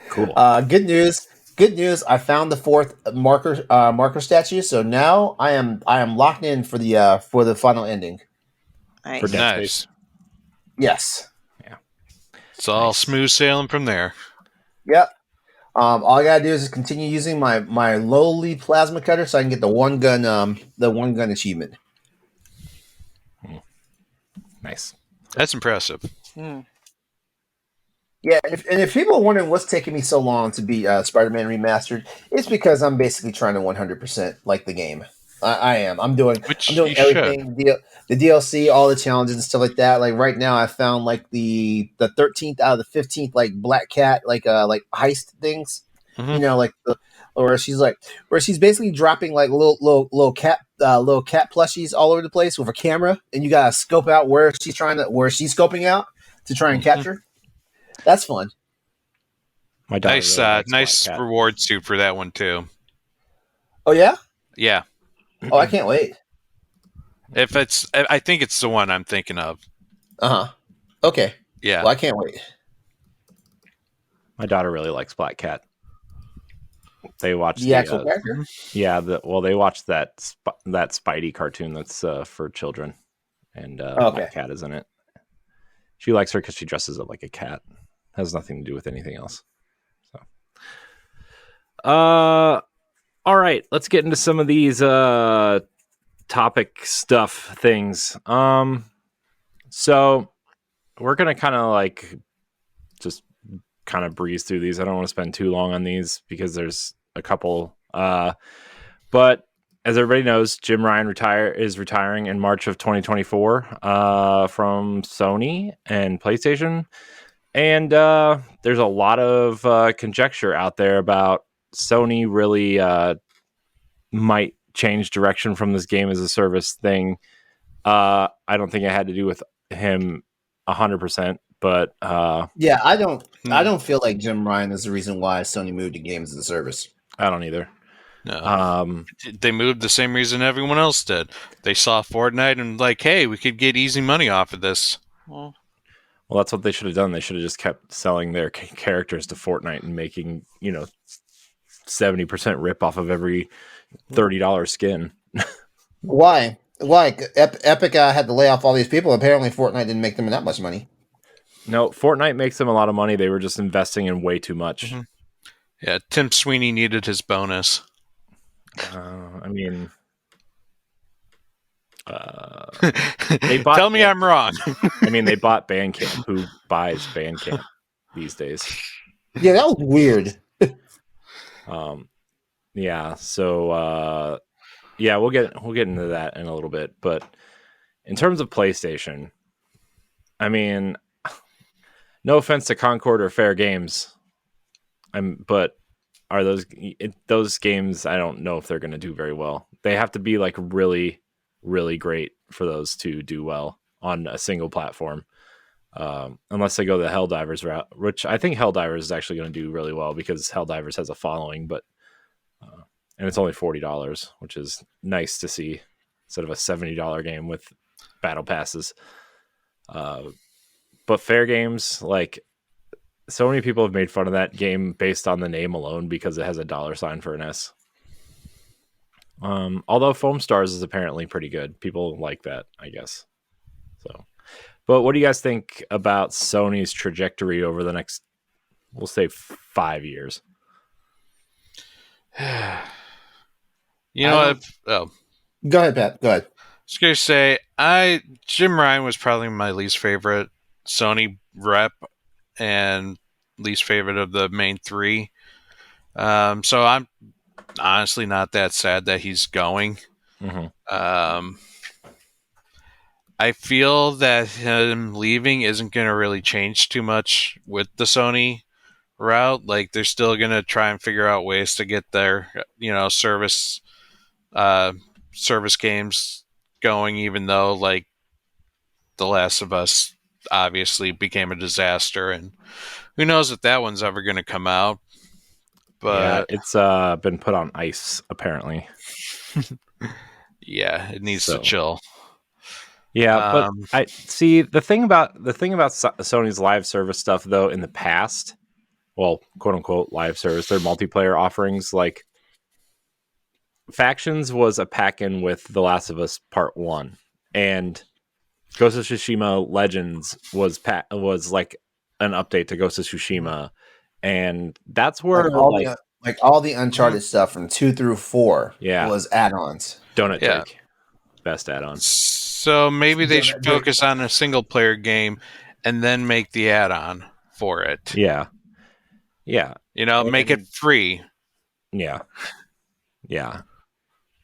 Cool. Good news. I found the 4th marker statue, so now I am locked in for the final ending. Nice. For Dead Space. Yes. Yeah. It's all smooth sailing from there. Yep. All I gotta do is continue using my lowly plasma cutter so I can get the one gun achievement. Nice. That's impressive. Hmm. Yeah, and if people are wondering what's taking me so long to beat Spider-Man Remastered, it's because I'm basically trying to 100% like the game. I am. I'm doing Which you should. everything, the DLC, all the challenges and stuff like that. Like right now, I found like the 13th out of the 15th like Black Cat like heist things. Mhm. You know, like where she's basically dropping like little cat plushies all over the place with a camera, and you gotta scope out where she's scoping out to try and Mhm. capture. That's fun. My daughter Nice, really likes nice Black Cat. reward suit for that one too. Oh yeah. Yeah, Oh, I can't wait. I think it's the one I'm thinking of. Okay. Yeah. Well, I can't wait. My daughter really likes Black Cat. They watch The actual character. they watched that Spidey cartoon that's for children, and Okay. Black Cat is in it. She likes her because she dresses up like a cat. Has nothing to do with anything else. So, all right, let's get into some of these topic stuff things. So we're gonna kind of like just kind of breeze through these. I don't want to spend too long on these because there's a couple. But as everybody knows, Jim Ryan is retiring in March of 2024 from Sony and PlayStation. And there's a lot of conjecture out there about Sony really might change direction from this game as a service thing. I don't think it had to do with him 100%, but Yeah, I don't feel like Jim Ryan is the reason why Sony moved to games as a service. I don't either. No. They moved the same reason everyone else did. They saw Fortnite and like, hey, we could get easy money off of this. Well, that's what they should have done. They should have just kept selling their characters to Fortnite and making 70% rip off of every $30 skin. Why? Epic had to lay off all these people. Apparently, Fortnite didn't make them that much money. No, Fortnite makes them a lot of money. They were just investing in way too much. Mhm. Yeah, Tim Sweeney needed his bonus. I mean, Tell me I'm wrong. I mean, they bought Bandcamp. Who buys Bandcamp these days? Yeah, that was weird. Yeah. So, yeah, we'll get into that in a little bit. But in terms of PlayStation, I mean, no offense to Concord or Fair Games, but are those games? I don't know if they're going to do very well. They have to be like really, really great for those to do well on a single platform. Unless they go the Helldivers route, which I think Helldivers is actually going to do really well because Helldivers has a following, but and it's only $40, which is nice to see instead of a $70 game with battle passes. But Fair Games, like so many people have made fun of that game based on the name alone because it has a $sign for an S. Although Foam Stars is apparently pretty good. People like that, I guess. So, but what do you guys think about Sony's trajectory over the next, we'll say 5 years? Go ahead, Pat. Go ahead. I was going to say, Jim Ryan was probably my least favorite Sony rep and least favorite of the main three. So I'm honestly not that sad that he's going. Mm-hmm. I feel that him leaving isn't going to really change too much with the Sony route. Like they're still going to try and figure out ways to get their, service games going, even though like The Last of Us obviously became a disaster, and who knows if that one's ever going to come out. But yeah, it's been put on ice apparently. Yeah, it needs to chill. Yeah, but I see the thing about Sony's live service stuff though in the past, well, quote unquote live service, their multiplayer offerings, like Factions was a pack-in with The Last of Us Part 1, and Ghost of Tsushima Legends was like an update to Ghost of Tsushima, and that's where all the Uncharted stuff from 2 through 4 Yeah. was add-ons. Donut Yeah. Cake, best add-on. So maybe they Yeah, should focus on a single player game and then make the add-on for it. Yeah. Make it free. Yeah.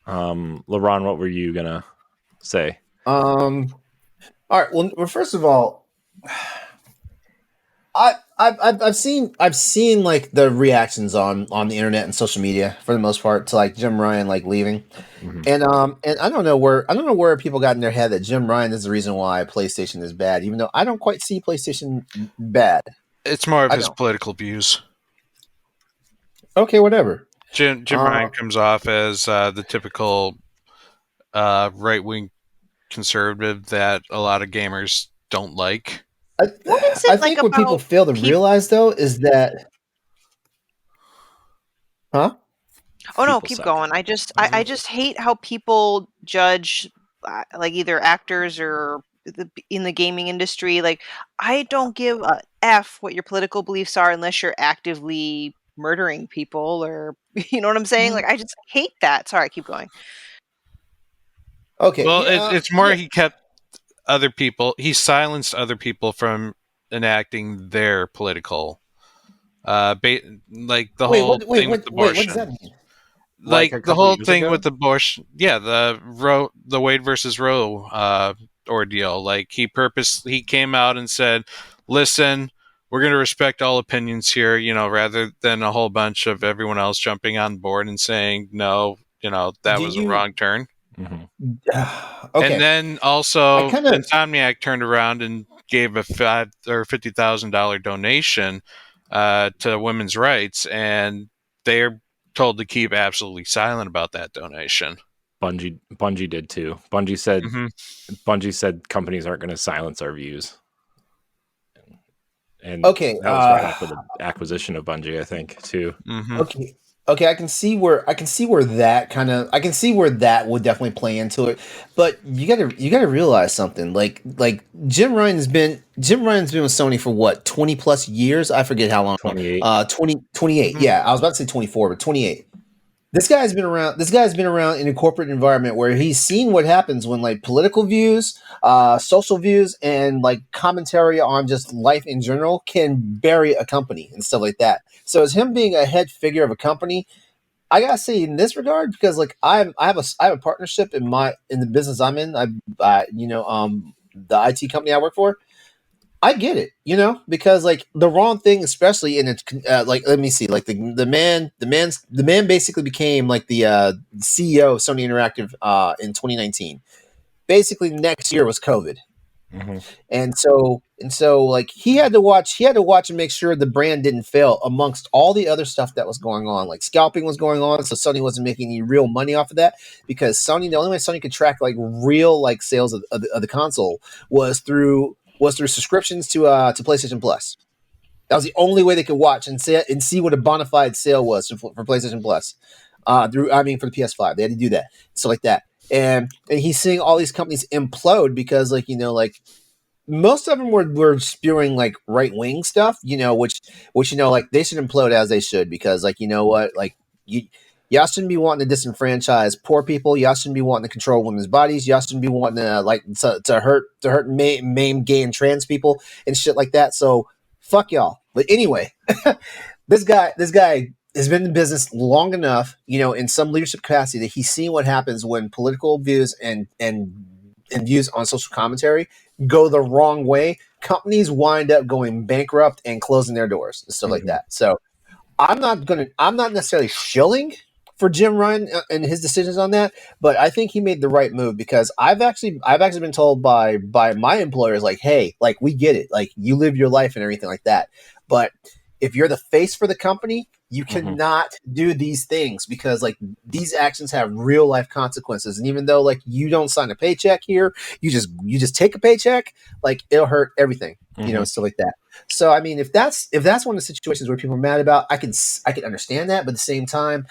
LeRon, what were you gonna say? All right. Well, first of all, I've seen like the reactions on the internet and social media for the most part to like Jim Ryan like leaving, and I don't know where people got in their head that Jim Ryan is the reason why PlayStation is bad, even though I don't quite see PlayStation bad. It's more of his political views. Okay, whatever. Jim Ryan comes off as the typical right-wing conservative that a lot of gamers don't like. I think what people fail to realize, though, is that... Huh? Oh, no, keep going. I just hate how people judge like either actors or in the gaming industry. Like, I don't give a F what your political beliefs are unless you're actively murdering people or, you know what I'm saying? Like, I just hate that. Sorry, keep going. Okay. Well, it's more he kept other people, he silenced other people from enacting their political, like the whole thing with abortion. What does that mean? Like the whole thing with abortion, the Wade versus Roe ordeal. Like he came out and said, "Listen, we're going to respect all opinions here," rather than a whole bunch of everyone else jumping on board and saying, "No, that was a wrong turn." Okay. And then also, Insomniac turned around and gave a $5,000 or $50,000 donation to women's rights, and they're told to keep absolutely silent about that donation. Bungie did too. Bungie said companies aren't going to silence our views. And that was right after the acquisition of Bungie, I think, too. Okay, I can see where that would definitely play into it, but you gotta realize something. Like Jim Ryan's been with Sony for what, 20 plus years? I forget how long. 28. 28. Yeah, I was about to say 24, but 28. This guy's been around in a corporate environment where he's seen what happens when like political views, social views, and like commentary on just life in general can bury a company and stuff like that. So as him being a head figure of a company, I gotta say in this regard, because like I have a partnership in the business I'm in. The IT company I work for. I get it, because like the wrong thing, especially in it, like let me see, like the man basically became like the CEO of Sony Interactive in 2019. Basically, next year was COVID, and so like he had to watch and make sure the brand didn't fail amongst all the other stuff that was going on. Like scalping was going on, so Sony wasn't making any real money off of that because the only way Sony could track like real like sales of the console was through subscriptions to PlayStation Plus. That was the only way they could watch and see what a bona fide sale was for PlayStation Plus. For the PS5, they had to do that, stuff like that. And he's seeing all these companies implode because, like most of them were spewing like right wing stuff, which like they should implode as they should because, like, you know what, like y'all shouldn't be wanting to disenfranchise poor people. Y'all shouldn't be wanting to control women's bodies. Y'all shouldn't be wanting to to hurt maim gay and trans people and shit like that. So fuck y'all. But anyway, this guy has been in business long enough, in some leadership capacity that he's seen what happens when political views and views on social commentary go the wrong way. Companies wind up going bankrupt and closing their doors and stuff like that. So I'm not necessarily shilling for Jim Ryan and his decisions on that, but I think he made the right move because I've actually been told by my employers, like, hey, like, we get it, like, you live your life and everything like that, but if you're the face for the company, you cannot do these things because like these actions have real life consequences. And even though like you don't sign a paycheck here, you just take a paycheck, like it'll hurt everything, stuff like that. So I mean, if that's one of the situations where people are mad about, I can understand that, but at the same time,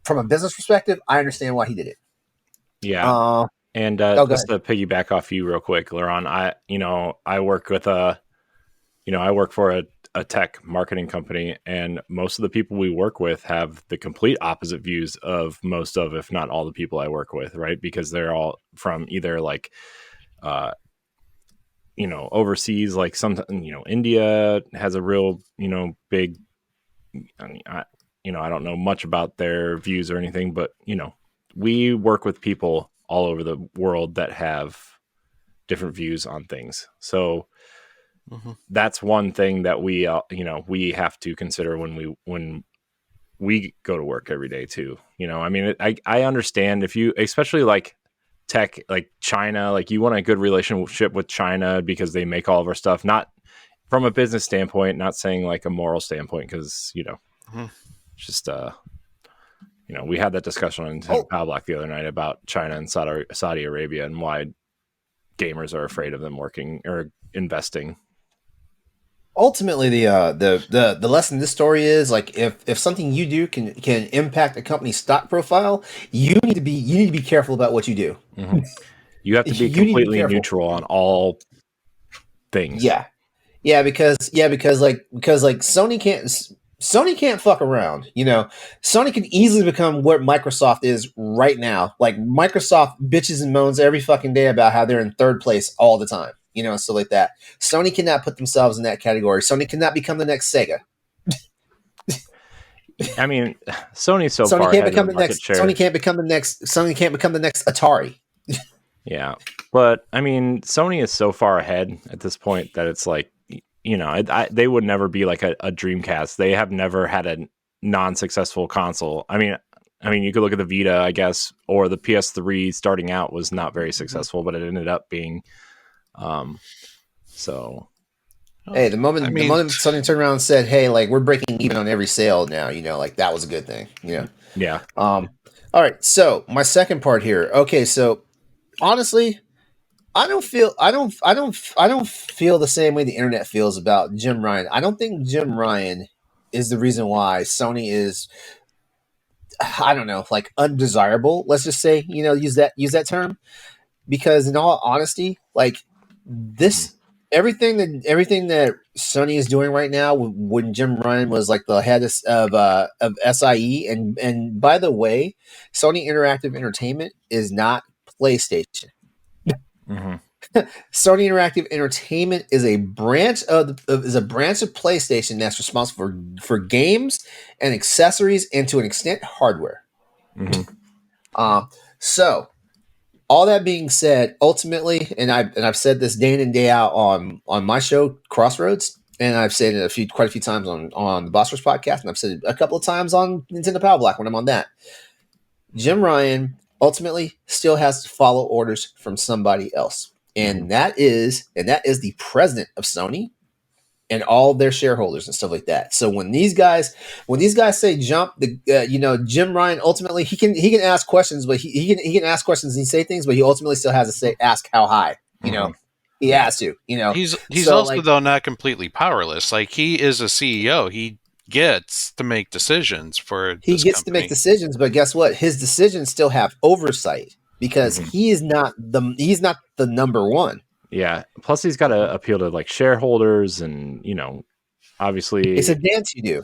from a business perspective, I understand why he did it. Yeah. Just to piggyback off you real quick, LeRon, I work with I work for a tech marketing company, and most of the people we work with have the complete opposite views of most of, if not all, the people I work with, right? Because they're all from either like, overseas, like India has a real, big, I mean, I don't know much about their views or anything, but, we work with people all over the world that have different views on things. So that's one thing that we have to consider when we go to work every day too. I mean, I understand if you, especially like tech, like China, like you want a good relationship with China because they make all of our stuff, not from a business standpoint, not saying like a moral standpoint, because just we had that discussion on Power Block the other night about China and Saudi Arabia and why gamers are afraid of them working or investing. Ultimately, the lesson in this story is like if something you do can impact a company's stock profile, you need to be careful about what you do. Mm-hmm. You have to be completely neutral on all things. Yeah, because Sony can't fuck around. Sony can easily become what Microsoft is right now. Like Microsoft bitches and moans every fucking day about how they're in third place all the time. Stuff like that. Sony cannot put themselves in that category. Sony cannot become the next Sega. I mean, Sony's so far ahead of the market share. Sony can't become the next Atari. Yeah, but I mean, Sony is so far ahead at this point that it's like, they would never be like a Dreamcast. They have never had a non-successful console. I mean, you could look at the Vita, I guess, or the PS3 starting out was not very successful, but it ended up being. Hey, the moment Sony turned around and said, "Hey, like we're breaking even on every sale now," like that was a good thing. Yeah. All right. So my second part here. Okay. So honestly, I don't feel the same way the internet feels about Jim Ryan. I don't think Jim Ryan is the reason why Sony is, I don't know, like undesirable. Let's just say, use that term, because in all honesty, like this, everything that Sony is doing right now, when Jim Ryan was like the head of SIE, and by the way, Sony Interactive Entertainment is not PlayStation. Mm-hmm. Sony Interactive Entertainment is a branch of PlayStation that's responsible for games and accessories, and to an extent hardware. Mm-hmm. So all that being said, ultimately, and I've said this day in and day out on my show Crossroads, and I've said it quite a few times on the Boss Rush podcast, and I've said it a couple of times on Nintendo Power Block when I'm on that. Jim Ryan ultimately still has to follow orders from somebody else. And that is the president of Sony and all their shareholders and stuff like that. So when these guys say jump, Jim Ryan ultimately he can ask questions, but he can ask questions and say things, but he ultimately still has to ask how high. He has to. He's so, also though not completely powerless. Like he is a CEO. He gets to make decisions for. To make decisions, but guess what? His decisions still have oversight. Because he's not the number one. Yeah. Plus, he's got to appeal to like shareholders, and obviously, it's a dance you do.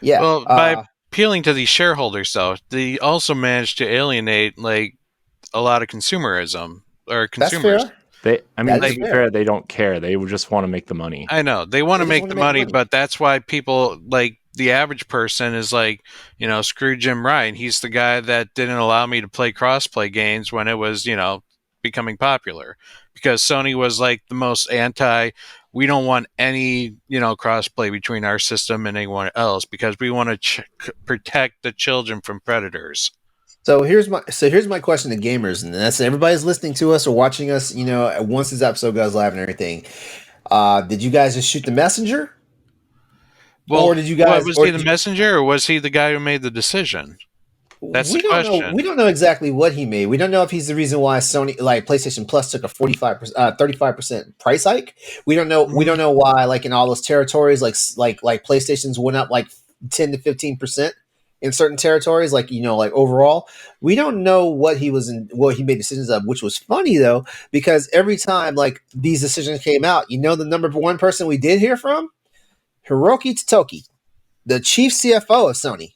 Yeah. Well, by appealing to these shareholders, though, they also managed to alienate like a lot of consumerism or consumers. That's fair. To be fair, they don't care. They would just want to make the money. I know they want to make the money, but that's why people like. The average person is like, screw Jim Ryan. He's the guy that didn't allow me to play crossplay games when it was, becoming popular, because Sony was like the most anti. We don't want any, crossplay between our system and anyone else because we want to protect the children from predators. So here's my question to gamers, and that's everybody's listening to us or watching us. Once this episode goes live and everything, did you guys just shoot the messenger? Well, or did you guys? Was he the messenger, or was he the guy who made the decision? That's the question. We don't know exactly what he made. We don't know if he's the reason why Sony, like PlayStation Plus, took a 35% price hike. We don't know. We don't know why, like in all those territories, like PlayStation's went up like 10 to 15%. in certain territories, like like overall. We don't know what he made decisions of, which was funny though, because every time like these decisions came out, the number one person we did hear from, Hiroki Totoki, the chief CFO of Sony.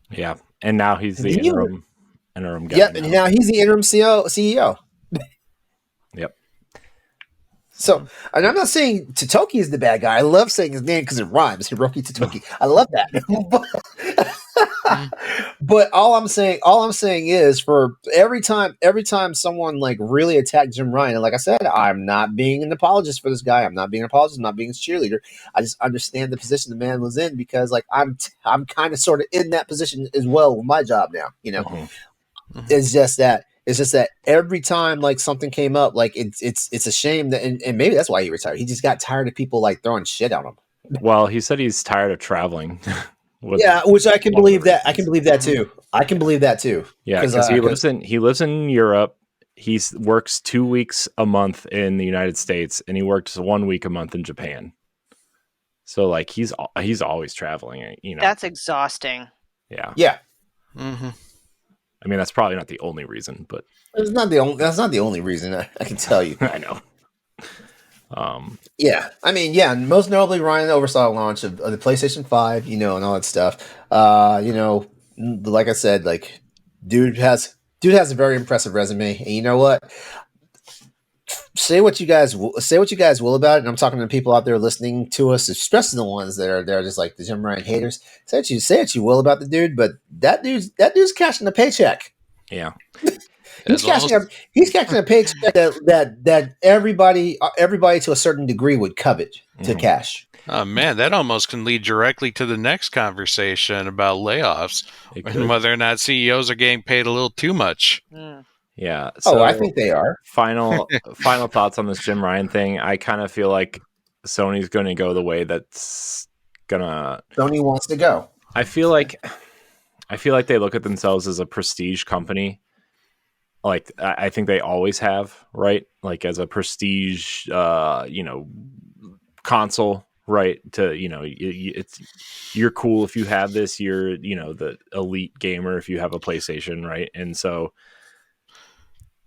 Yeah, and now he's the interim guy. Yep, and now he's the interim CEO. Yep. So, and I'm not saying Totoki is the bad guy. I love saying his name because it rhymes. Hiroki Totoki. I love that. But all I'm saying is, for every time someone like really attacked Jim Ryan, and like I said, I'm not being an apologist for this guy. I'm not being an apologist. I'm not being his cheerleader. I just understand the position the man was in, because like I'm kind of sort of in that position as well with my job now. It's just that every time like something came up, like it's a shame that, and maybe that's why he retired. He just got tired of people like throwing shit on him. Well, he said he's tired of traveling. Yeah, which I can believe that. I can believe that too. Yeah, because he lives in Europe. He works 2 weeks a month in the United States, and he works 1 week a month in Japan. So like he's always traveling. That's exhausting. Yeah. Yeah. Mm-hmm. I mean, that's probably not the only reason, but that's not the only reason. I can tell you. I know. Yeah, I mean, yeah, and most notably, Ryan oversaw the launch of the PlayStation 5, and all that stuff. Like I said, like dude has a very impressive resume, and you know what? Say what you guys will about it. And I'm talking to people out there listening to us, especially the ones that are just like the Jim Ryan haters. Say what you will about the dude, but that dude's cashing a paycheck. Yeah. He's cashing a paycheck that everybody to a certain degree would covet to cash. Oh man, that almost can lead directly to the next conversation about layoffs and whether or not CEOs are getting paid a little too much. Yeah. So I think they are. Final thoughts on this Jim Ryan thing. I kind of feel like Sony's going to go the way that's gonna. Sony wants to go. I feel like they look at themselves as a prestige company. Like I think they always have, right? Like as a prestige, console, right? You're cool if you have this. You're, the elite gamer if you have a PlayStation, right? And so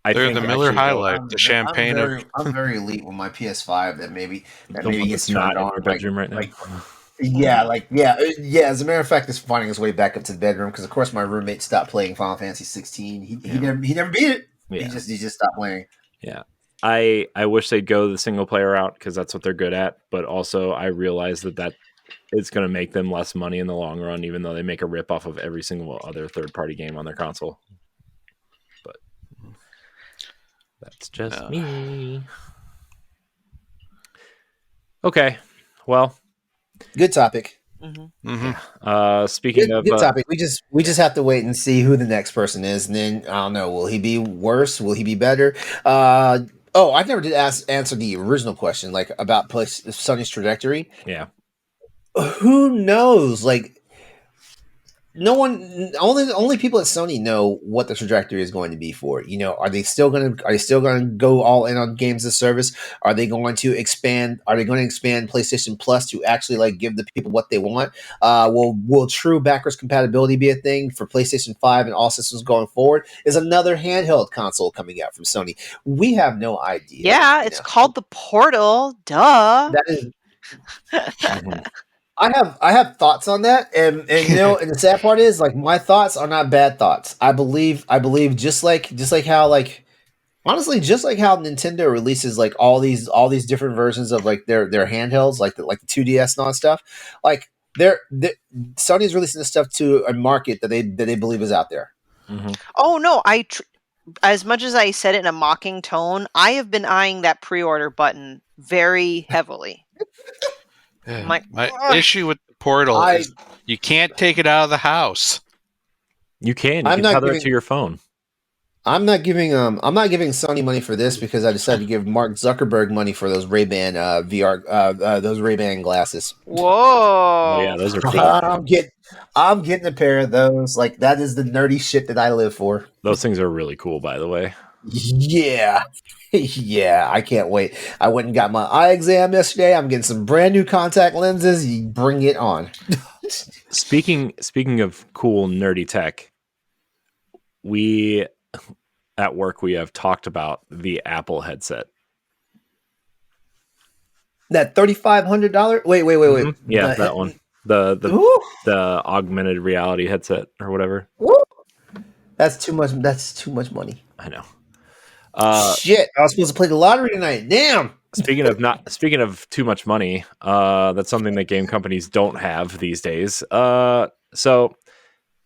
they're the Miller High Life, the champagne. I'm very elite with my PS5. That maybe gets not in your bedroom right now. Yeah. As a matter of fact, it's finding its way back up to the bedroom because, of course, my roommate stopped playing Final Fantasy 16. He never beat it. Yeah. He just stopped playing. Yeah, I wish they'd go the single player route because that's what they're good at. But also, I realize that it's going to make them less money in the long run, even though they make a rip off of every single other third party game on their console. But that's just me. Okay, well. Good topic. Speaking of good topic, we just have to wait and see who the next person is, and then I don't know. Will he be worse? Will he be better? I never did answer the original question, like about Sony's trajectory. Yeah, who knows? Like, no one, only people at Sony know what the trajectory is going to be for it. Are they still going to go all in on games as service? Are they going to expand PlayStation Plus to actually like give the people what they want? Will true backwards compatibility be a thing for PlayStation 5 and all systems going forward? Is another handheld console coming out from Sony? We have no idea. Yeah, it's called the Portal. Duh. That is. I have thoughts on that, and and the sad part is, like, my thoughts are not bad thoughts. I believe just like how, like, honestly, just like how Nintendo releases like all these different versions of like their handhelds, like the 2DS and all that stuff. Like Sony's releasing this stuff to a market that they believe is out there. Mm-hmm. Oh no, as much as I said it in a mocking tone, I have been eyeing that pre-order button very heavily. My issue with the Portal is you can't take it out of the house. You can. You can tether it to your phone. I'm not giving Sony money for this because I decided to give Mark Zuckerberg money for those Ray-Ban VR those Ray-Ban glasses. Whoa! Oh, yeah, those are cool. I'm getting a pair of those. Like, that is the nerdy shit that I live for. Those things are really cool, by the way. Yeah. Yeah, I can't wait. I went and got my eye exam yesterday. I'm getting some brand new contact lenses. You bring it on. Speaking of cool nerdy tech, we at work we have talked about the Apple headset. That $3,500. Wait. Mm-hmm. Yeah, that one. The augmented reality headset or whatever. Woo. That's too much. That's too much money. I know. Shit! I was supposed to play the lottery tonight. Damn. Speaking of too much money, that's something that game companies don't have these days. So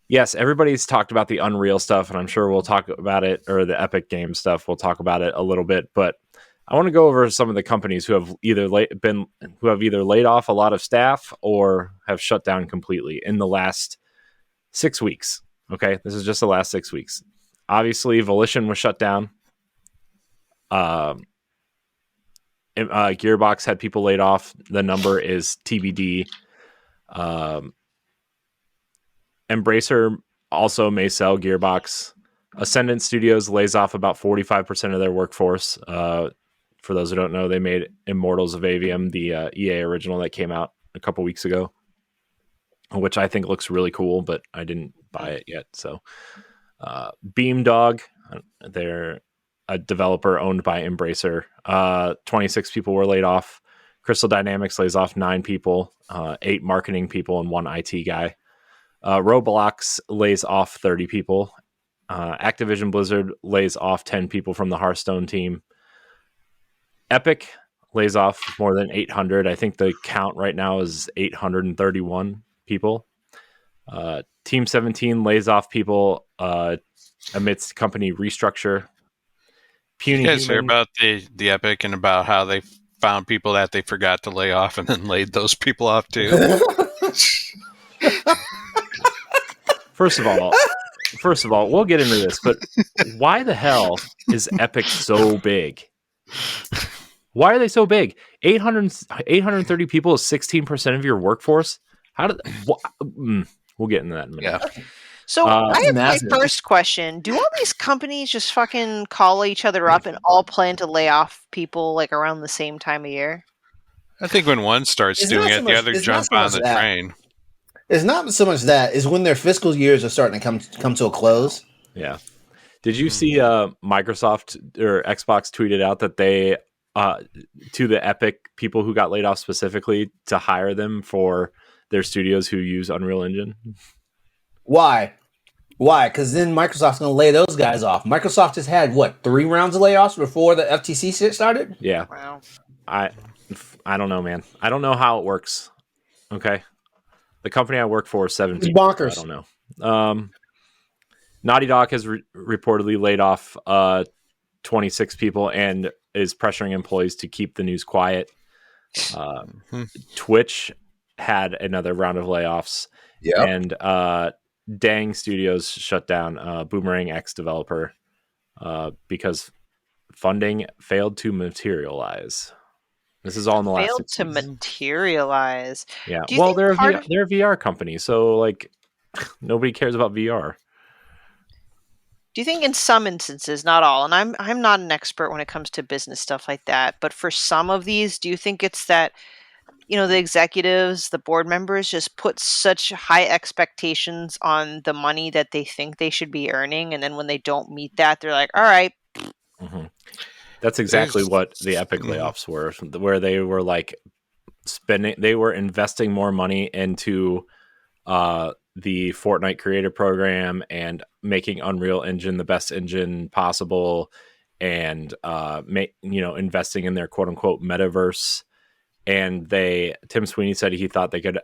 yes, everybody's talked about the Unreal stuff, and I'm sure we'll talk about it, or the Epic Game stuff. We'll talk about it a little bit, but I want to go over some of the companies who have either laid off a lot of staff or have shut down completely in the last 6 weeks. Okay, this is just the last 6 weeks. Obviously, Volition was shut down. Gearbox had people laid off. The number is TBD. Embracer also may sell Gearbox. Ascendant Studios lays off about 45% of their workforce. For those who don't know, they made Immortals of Avium, the EA original that came out a couple weeks ago, which I think looks really cool, but I didn't buy it yet. So, Beamdog, they're a developer owned by Embracer. 26 people were laid off. Crystal Dynamics lays off 9 people, 8 marketing people, and 1 IT guy. Roblox lays off 30 people. Activision Blizzard lays off 10 people from the Hearthstone team. Epic lays off more than 800. I think the count right now is 831 people. Team 17 lays off people amidst company restructure. You guys hear about the Epic and about how they found people that they forgot to lay off and then laid those people off too? First of all, we'll get into this, but why the hell is Epic so big? Why are they so big? 830 people is 16% of your workforce. We'll get into that in a minute. Yeah. So I have massive. my first question. Do all these companies just fucking call each other up and all plan to lay off people like around the same time of year? I think when one starts It's doing not so it, much- the other it's not jump so on much the that. train. It's not so much that. It's when their fiscal years are starting to come to a close. Yeah. Did you see Microsoft or Xbox tweeted out that they to the Epic people who got laid off specifically to hire them for their studios who use Unreal Engine? Why? Because then Microsoft's going to lay those guys off. Microsoft has had, 3 rounds of layoffs before the FTC shit started? Yeah. Wow. I don't know, man. I don't know how it works. Okay. The company I work for is 7 It's people. bonkers. I don't know. Naughty Dog has reportedly laid off 26 people and is pressuring employees to keep the news quiet. Twitch had another round of layoffs. Yeah. And Dang Studios shut down Boomerang X developer because funding failed to materialize. This is all in the last Failed 6 to weeks. materialize. Yeah. Do you Well, think they're part of- they're a VR company, so like nobody cares about VR. Do you think in some instances, not all, and I'm not an expert when it comes to business stuff like that, but for some of these, do you think it's that the executives, the board members just put such high expectations on the money that they think they should be earning, and then when they don't meet that, they're like, all right. Mm-hmm. That's exactly what the Epic layoffs were, where they were like they were investing more money into the Fortnite creator program and making Unreal Engine the best engine possible, and investing in their quote unquote metaverse. And Tim Sweeney said he thought they could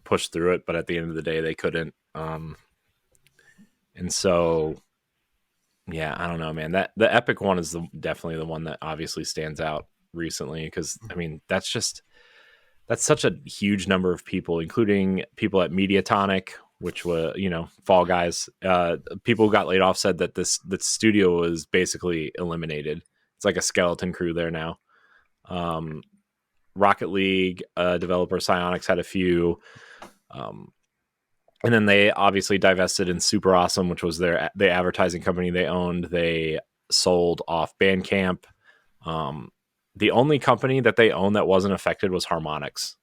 push through it, but at the end of the day, they couldn't. And so, yeah, I don't know, man. The Epic one is definitely the one that obviously stands out recently, because I mean that's such a huge number of people, including people at Mediatonic, which were Fall Guys. People who got laid off said that the studio was basically eliminated. It's like a skeleton crew there now. Rocket League developer Psyonix had a few, and then they obviously divested in Super Awesome, which was the advertising company they owned. They sold off Bandcamp. The only company that they owned that wasn't affected was Harmonix.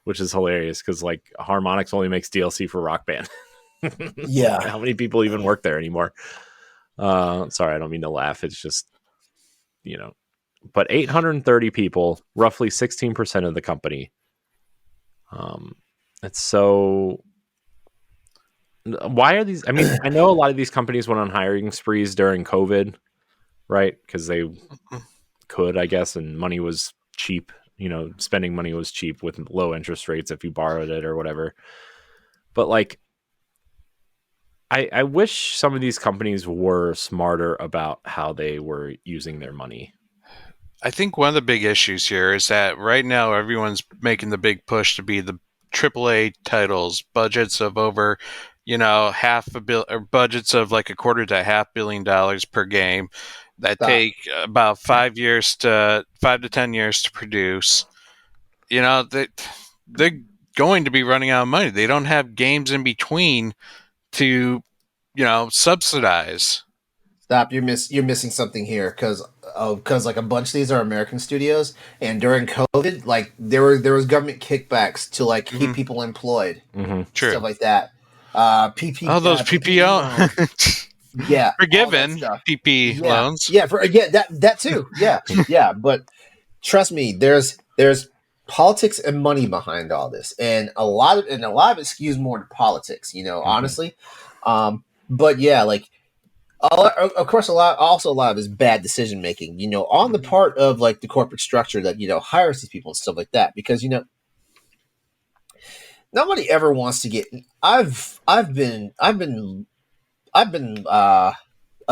which is hilarious because like Harmonix only makes DLC for Rock Band. Yeah. How many people even work there anymore? Sorry, I don't mean to laugh. It's just, but 830 people, roughly 16% of the company. It's so. Why are these? I mean, I know a lot of these companies went on hiring sprees during COVID, right? Because they could, I guess, and money was cheap. Spending money was cheap with low interest rates if you borrowed it or whatever. But like, I wish some of these companies were smarter about how they were using their money. I think one of the big issues here is that right now everyone's making the big push to be the AAA titles, budgets of over, or budgets of like $250 to $500 million per game that take about 5 to 10 years to produce. They're going to be running out of money. They don't have games in between to, subsidize. Stop! You're missing something here because like a bunch of these are American studios, and during COVID, like there was government kickbacks to like keep people employed, True, stuff like that. those PPO, yeah, forgiven PP loans. That too. Yeah. But trust me, there's politics and money behind all this, and a lot of it skews more to politics. Honestly, but yeah, like. Of course, a lot of is bad decision making, on the part of like the corporate structure that hires these people and stuff like that. Because nobody ever wants to get. I've been a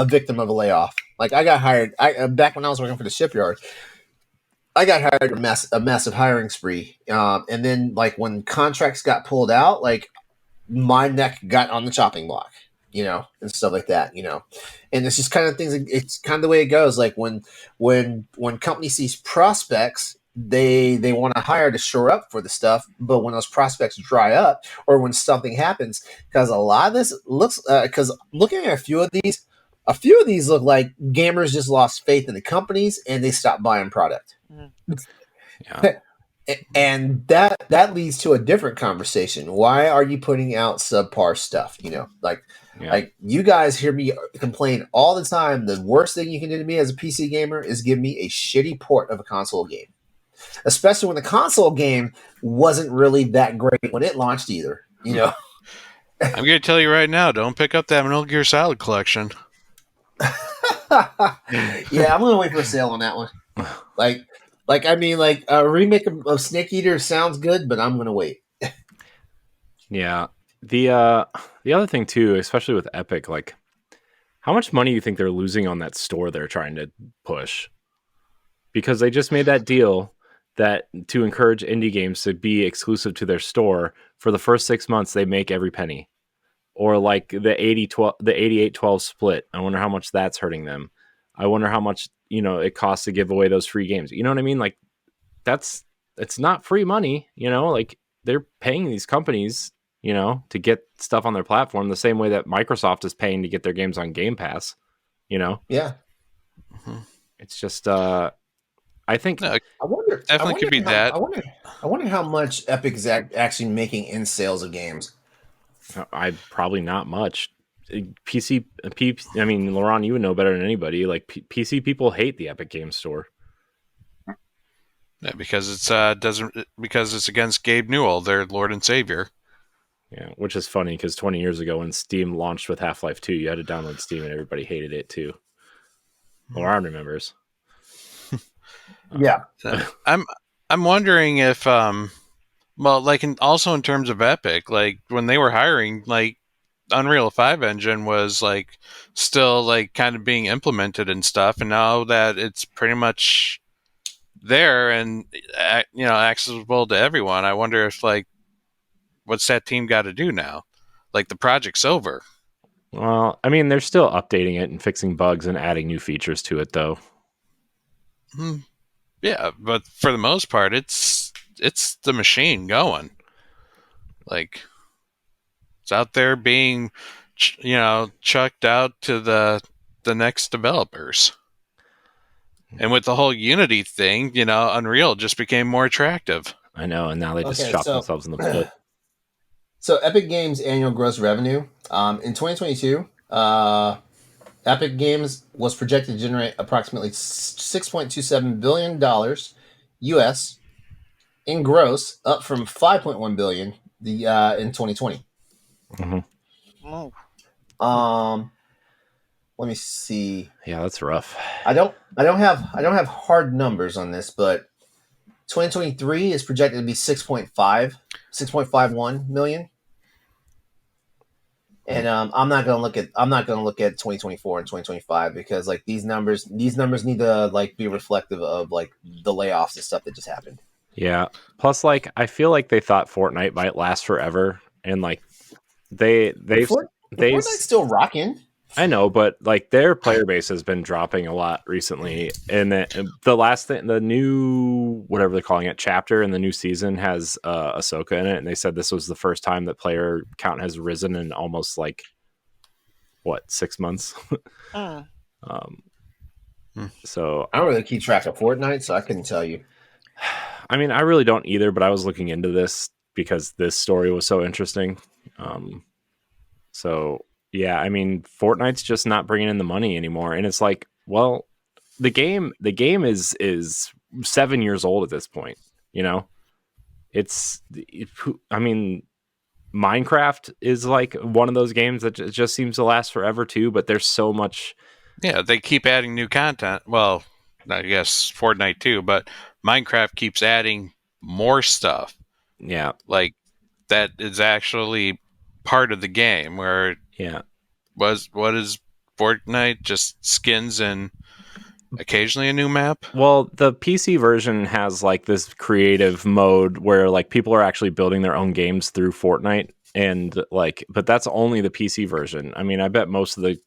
victim of a layoff. Like I got hired. Back when I was working for the shipyard, I got hired a massive hiring spree. And then like when contracts got pulled out, like my neck got on the chopping block. And stuff like that, and it's just kind of things. It's kind of the way it goes. Like when company sees prospects, they want to hire to shore up for the stuff. But when those prospects dry up, or when something happens, because a lot of this looks, because looking at a few of these look like gamers just lost faith in the companies and they stopped buying product. Yeah. And that leads to a different conversation. Why are you putting out subpar stuff? Like you guys hear me complain all the time. The worst thing you can do to me as a PC gamer is give me a shitty port of a console game, especially when the console game wasn't really that great when it launched either. I'm going to tell you right now, don't pick up that Metal Gear Solid collection. Yeah, I'm going to wait for a sale on that one. Like a remake of Snake Eater sounds good, but I'm going to wait. Yeah. The other thing too, especially with Epic, like how much money do you think they're losing on that store they're trying to push? Because they just made that deal that to encourage indie games to be exclusive to their store for the first 6 months, they make every penny. Or like the 88-12 split. I wonder how much that's hurting them. I wonder how much, it costs to give away those free games. You know what I mean? Like it's not free money, like they're paying these companies to get stuff on their platform the same way that Microsoft is paying to get their games on Game Pass, Yeah. Mm-hmm. It's just, I think... I wonder... Definitely could be that. I wonder how much Epic is actually making in sales of games. Probably not much. PC, I mean, LeRon, you would know better than anybody. Like, PC people hate the Epic Games Store. Yeah, because it's against Gabe Newell, their Lord and Savior. Yeah, which is funny because 20 years ago when Steam launched with Half-Life 2, you had to download Steam and everybody hated it too. LeRon remembers. Yeah. I'm wondering if also in terms of Epic, like when they were hiring, like Unreal 5 engine was like still like kind of being implemented and stuff, and now that it's pretty much there and accessible to everyone, I wonder if like what's that team got to do now? Like the project's over. Well, I mean, they're still updating it and fixing bugs and adding new features to it, though. Yeah, but for the most part, it's the machine going. Like it's out there being, chucked out to the next developers. And with the whole Unity thing, Unreal just became more attractive. I know, and now they just Okay, shot so themselves in the foot. so Epic Games annual gross revenue in 2022, Epic Games was projected to generate approximately $6.27 billion US in gross, up from 5.1 billion in 2020. Mhm. Oh. Let me see. Yeah, that's rough. I don't have hard numbers on this, but 2023 is projected to be 6.51 million. And I'm not gonna look at 2024 and 2025 because like these numbers need to like be reflective of like the layoffs and stuff that just happened. Yeah. Plus, like, I feel like they thought Fortnite might last forever, and like they've Fortnite's still rocking. I know, but like their player base has been dropping a lot recently, and the last thing, the new whatever they're calling it chapter in the new season has Ahsoka in it, and they said this was the first time that player count has risen in almost like 6 months. Mm. So I don't really keep track of Fortnite, so I couldn't tell you. I mean, I really don't either, but I was looking into this because this story was so interesting. So yeah, I mean, Fortnite's just not bringing in the money anymore, and it's like, well, the game is 7 years old at this point. You know, I mean, Minecraft is like one of those games that just seems to last forever too. But there's so much. Yeah, they keep adding new content. Well, I guess Fortnite too, but Minecraft keeps adding more stuff. Yeah, Like that is actually part of the game. Where yeah. what is Fortnite? Just skins and occasionally a new map. Well, the PC version has like this creative mode where like people are actually building their own games through Fortnite, and like, but that's only the PC version. I mean, I bet most of the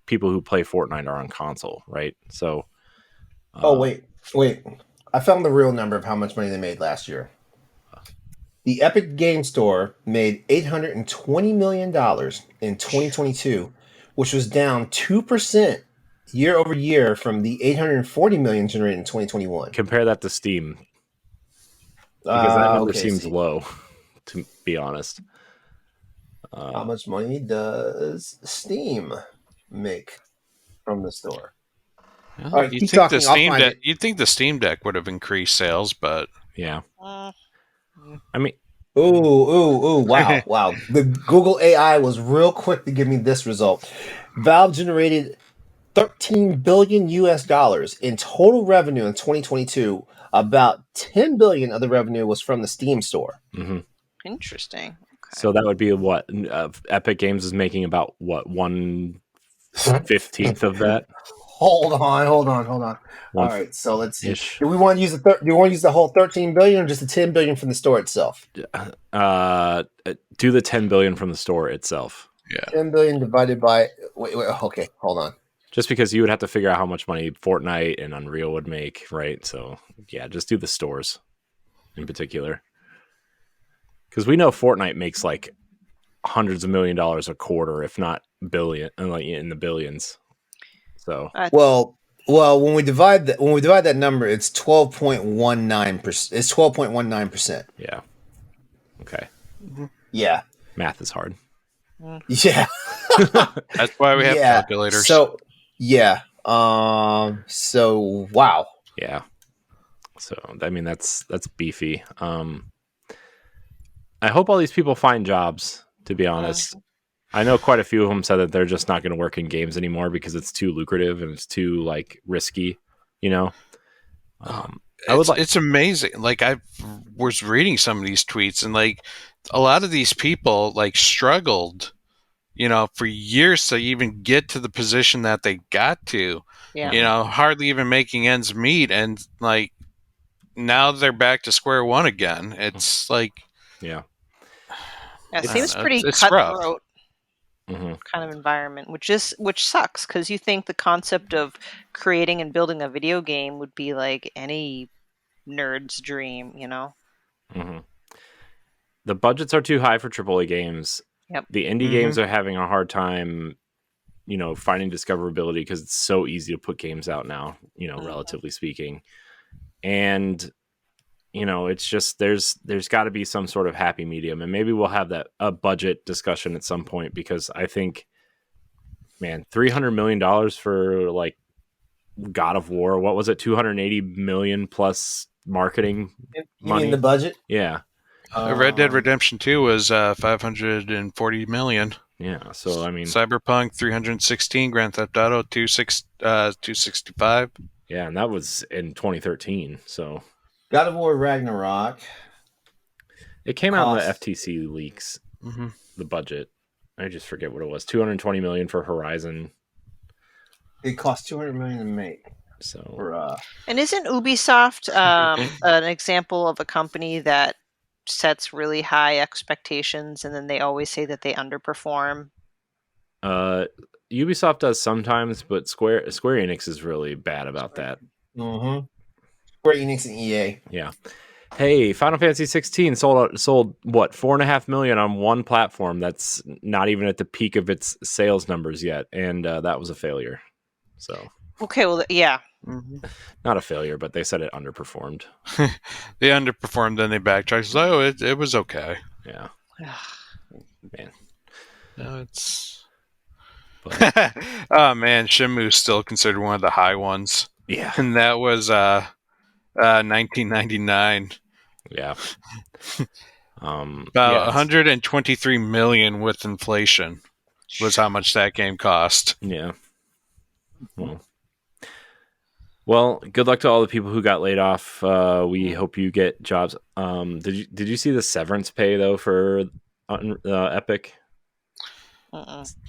people who play Fortnite are on console, right? So, Oh wait. I found the real number of how much money they made last year. The Epic Game Store made $820 million in 2022, which was down 2% year over year from the $840 million generated in 2021. compare that to Steam because that number Okay, seems see. low, to be honest. How much money does Steam make from the store? Well, All right, keep talking. I'll find it. You'd think the Steam Deck would have increased sales, but Yeah, Mm. I mean, Ooh, wow. The Google AI was real quick to give me this result. Valve generated 13 billion US dollars in total revenue in 2022. About 10 billion of the revenue was from the Steam store. mhm. Interesting. Okay. So that would be what Epic Games is making about what 1/15 of that. Hold on. All One right, so let's see. ish. Do we want to use do you want to use the whole 13 billion or just the 10 billion from the store itself? Do the 10 billion from the store itself. yeah. 10 billion divided by wait, okay, hold on. Just because you would have to figure out how much money Fortnite and Unreal would make, right? So yeah, just do the stores in particular. Because we know Fortnite makes like hundreds of $1 million a quarter, if not billion, like in the billions. So Well, when we divide that number, it's 12.19%. It's 12.19%. yeah. Okay. Yeah. Math is hard. Yeah. That's why we have calculators. So yeah. So wow. Yeah. So I mean that's beefy. I hope all these people find jobs, to be honest. I know quite a few of them said that they're just not going to work in games anymore because it's too lucrative and it's too like risky, you know. It's amazing. Like I was reading some of these tweets, and like a lot of these people like struggled, for years to even get to the position that they got to. Yeah. Hardly even making ends meet, and like now they're back to square one again. It's like, yeah. It seems know, pretty it's cutthroat Mm-hmm. kind of environment, which sucks because you think the concept of creating and building a video game would be like any nerd's dream, Mm-hmm. The budgets are too high for AAA games. Yep. The indie games are having a hard time, finding discoverability because it's so easy to put games out now, relatively speaking. And it's just there's got to be some sort of happy medium, and maybe we'll have a budget discussion at some point, because I think, man, $300 million for like God of War, what was it, 280 million plus marketing You money? mean the budget? Yeah. Red Dead Redemption 2 was 540 million. Yeah, so I mean, Cyberpunk 316, Grand Theft Auto 265. yeah, and that was in 2013. So God of War Ragnarok. it came out in the Cost. FTC leaks. Mm-hmm. The budget, I just forget what it was. 220 million for Horizon. It cost 200 million to make. So For And isn't Ubisoft an example of a company that sets really high expectations and then they always say that they underperform? Ubisoft does sometimes, but Square Enix is really bad about that. Square Enix and EA. Yeah. Hey, Final Fantasy 16 sold what, 4.5 million on one platform that's not even at the peak of its sales numbers yet, and that was a failure. So Okay, well, yeah. Mm-hmm. Not a failure, but they said it underperformed. They underperformed, then they backtracked. So, it was okay. Yeah. Man. No, it's. But, oh man, Shenmue's still considered one of the high ones. yeah. And that was 1999. Yeah. About 123 million with inflation was how much that game cost. Yeah. Well, good luck to all the people who got laid off. We hope you get jobs. Did you see the severance pay though for Epic?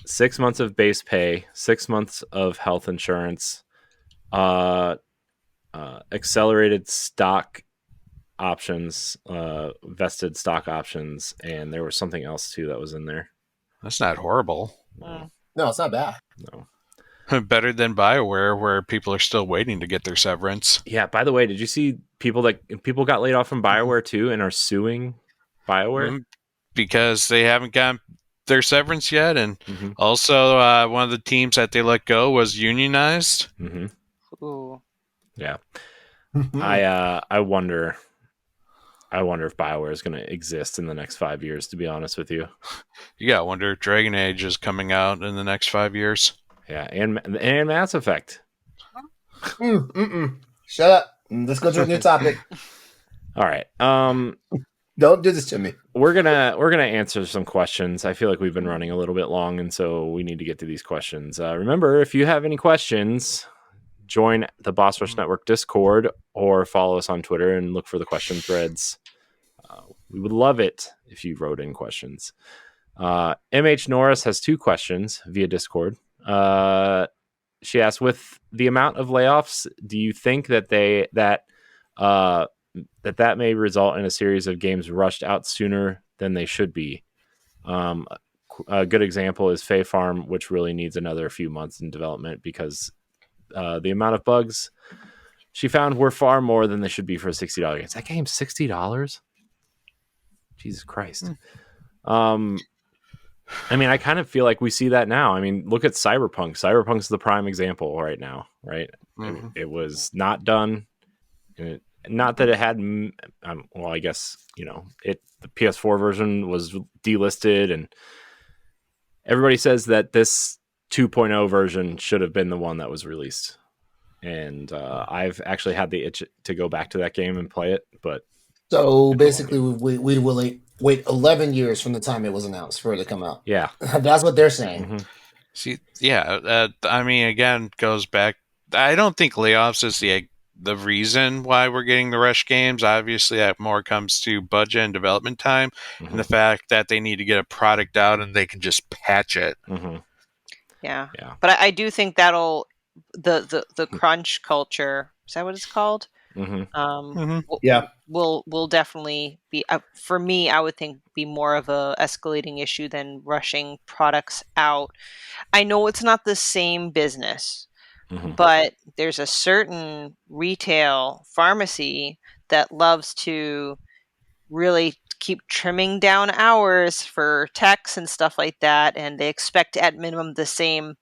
6 months of base pay, 6 months of health insurance, accelerated stock options, vested stock options, and there was something else too that was in there. That's not horrible. No, it's not bad. No. Better than BioWare, where people are still waiting to get their severance. Yeah, by the way, did you see people got laid off from BioWare too and are suing BioWare? Because they haven't gotten their severance yet, and also one of the teams that they let go was unionized. Ooh. Yeah. I wonder if BioWare is going to exist in the next 5 years, to be honest with you. You gotta wonder if Dragon Age is coming out in the next 5 years. Yeah, and Mass Effect. Shut up. Let's go to a new topic. All right. Don't do this to me. We're gonna answer some questions. I feel like we've been running a little bit long, and so we need to get to these questions. Remember, if you have any questions, join the Boss Rush Network Discord or follow us on Twitter and look for the question threads. We would love it if you wrote in questions. MH Norris has 2 questions via Discord. She asked, with the amount of layoffs, do you think that that may result in a series of games rushed out sooner than they should be? A good example is Fae Farm, which really needs another few months in development because the amount of bugs she found were far more than they should be for a $60 game. Is that game $60? Jesus Christ. I mean, I kind of feel like we see that now. I mean, look at Cyberpunk. Cyberpunk's the prime example right now, right? It was not done. Not that it had, well, I guess, the PS4 version was delisted, and everybody says that this 2.0 version should have been the one that was released. And I've actually had the itch to go back to that game and play it, but so basically we will wait 11 years from the time it was announced for it to come out. Yeah. That's what they're saying. See, yeah, I mean, again, goes back. I don't think layoffs is the reason why we're getting the rush games. Obviously, that more comes to budget and development time, and the fact that they need to get a product out and they can just patch it. Yeah. But I do think that'll the crunch culture, is that what it's called? Will definitely be, for me, I would think, be more of a escalating issue than rushing products out. I know it's not the same business, but there's a certain retail pharmacy that loves to really keep trimming down hours for techs and stuff like that, and they expect at minimum the same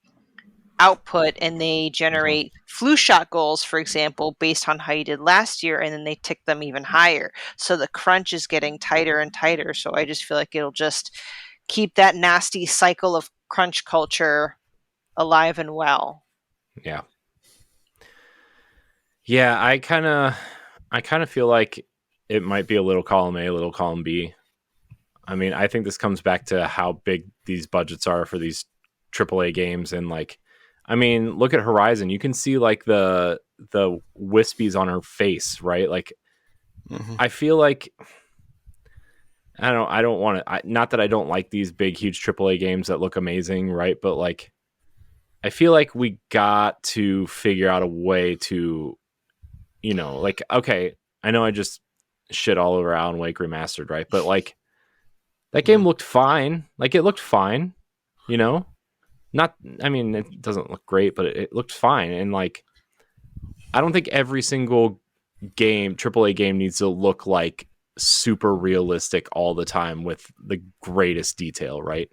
output and they generate flu shot goals, for example, based on how you did last year, and then they tick them even higher. So the crunch is getting tighter and tighter. So I just feel like it'll just keep that nasty cycle of crunch culture alive and well. Yeah. Yeah, I kind of feel like it might be a little column A, a little column B. I mean, I think this comes back to how big these budgets are for these AAA games, and like, I mean, look at Horizon. You can see like the wispies on her face, right? Like, I feel like I don't want to. Not that I don't like these big, huge AAA games that look amazing, right? But like, I feel like we got to figure out a way to, like, okay, I know I just shit all over Alan Wake Remastered, right? But like, that game looked fine. Like, it looked fine, Not, I mean, it doesn't look great, but it looked fine. And like, I don't think every single game, AAA game, needs to look like super realistic all the time with the greatest detail, right?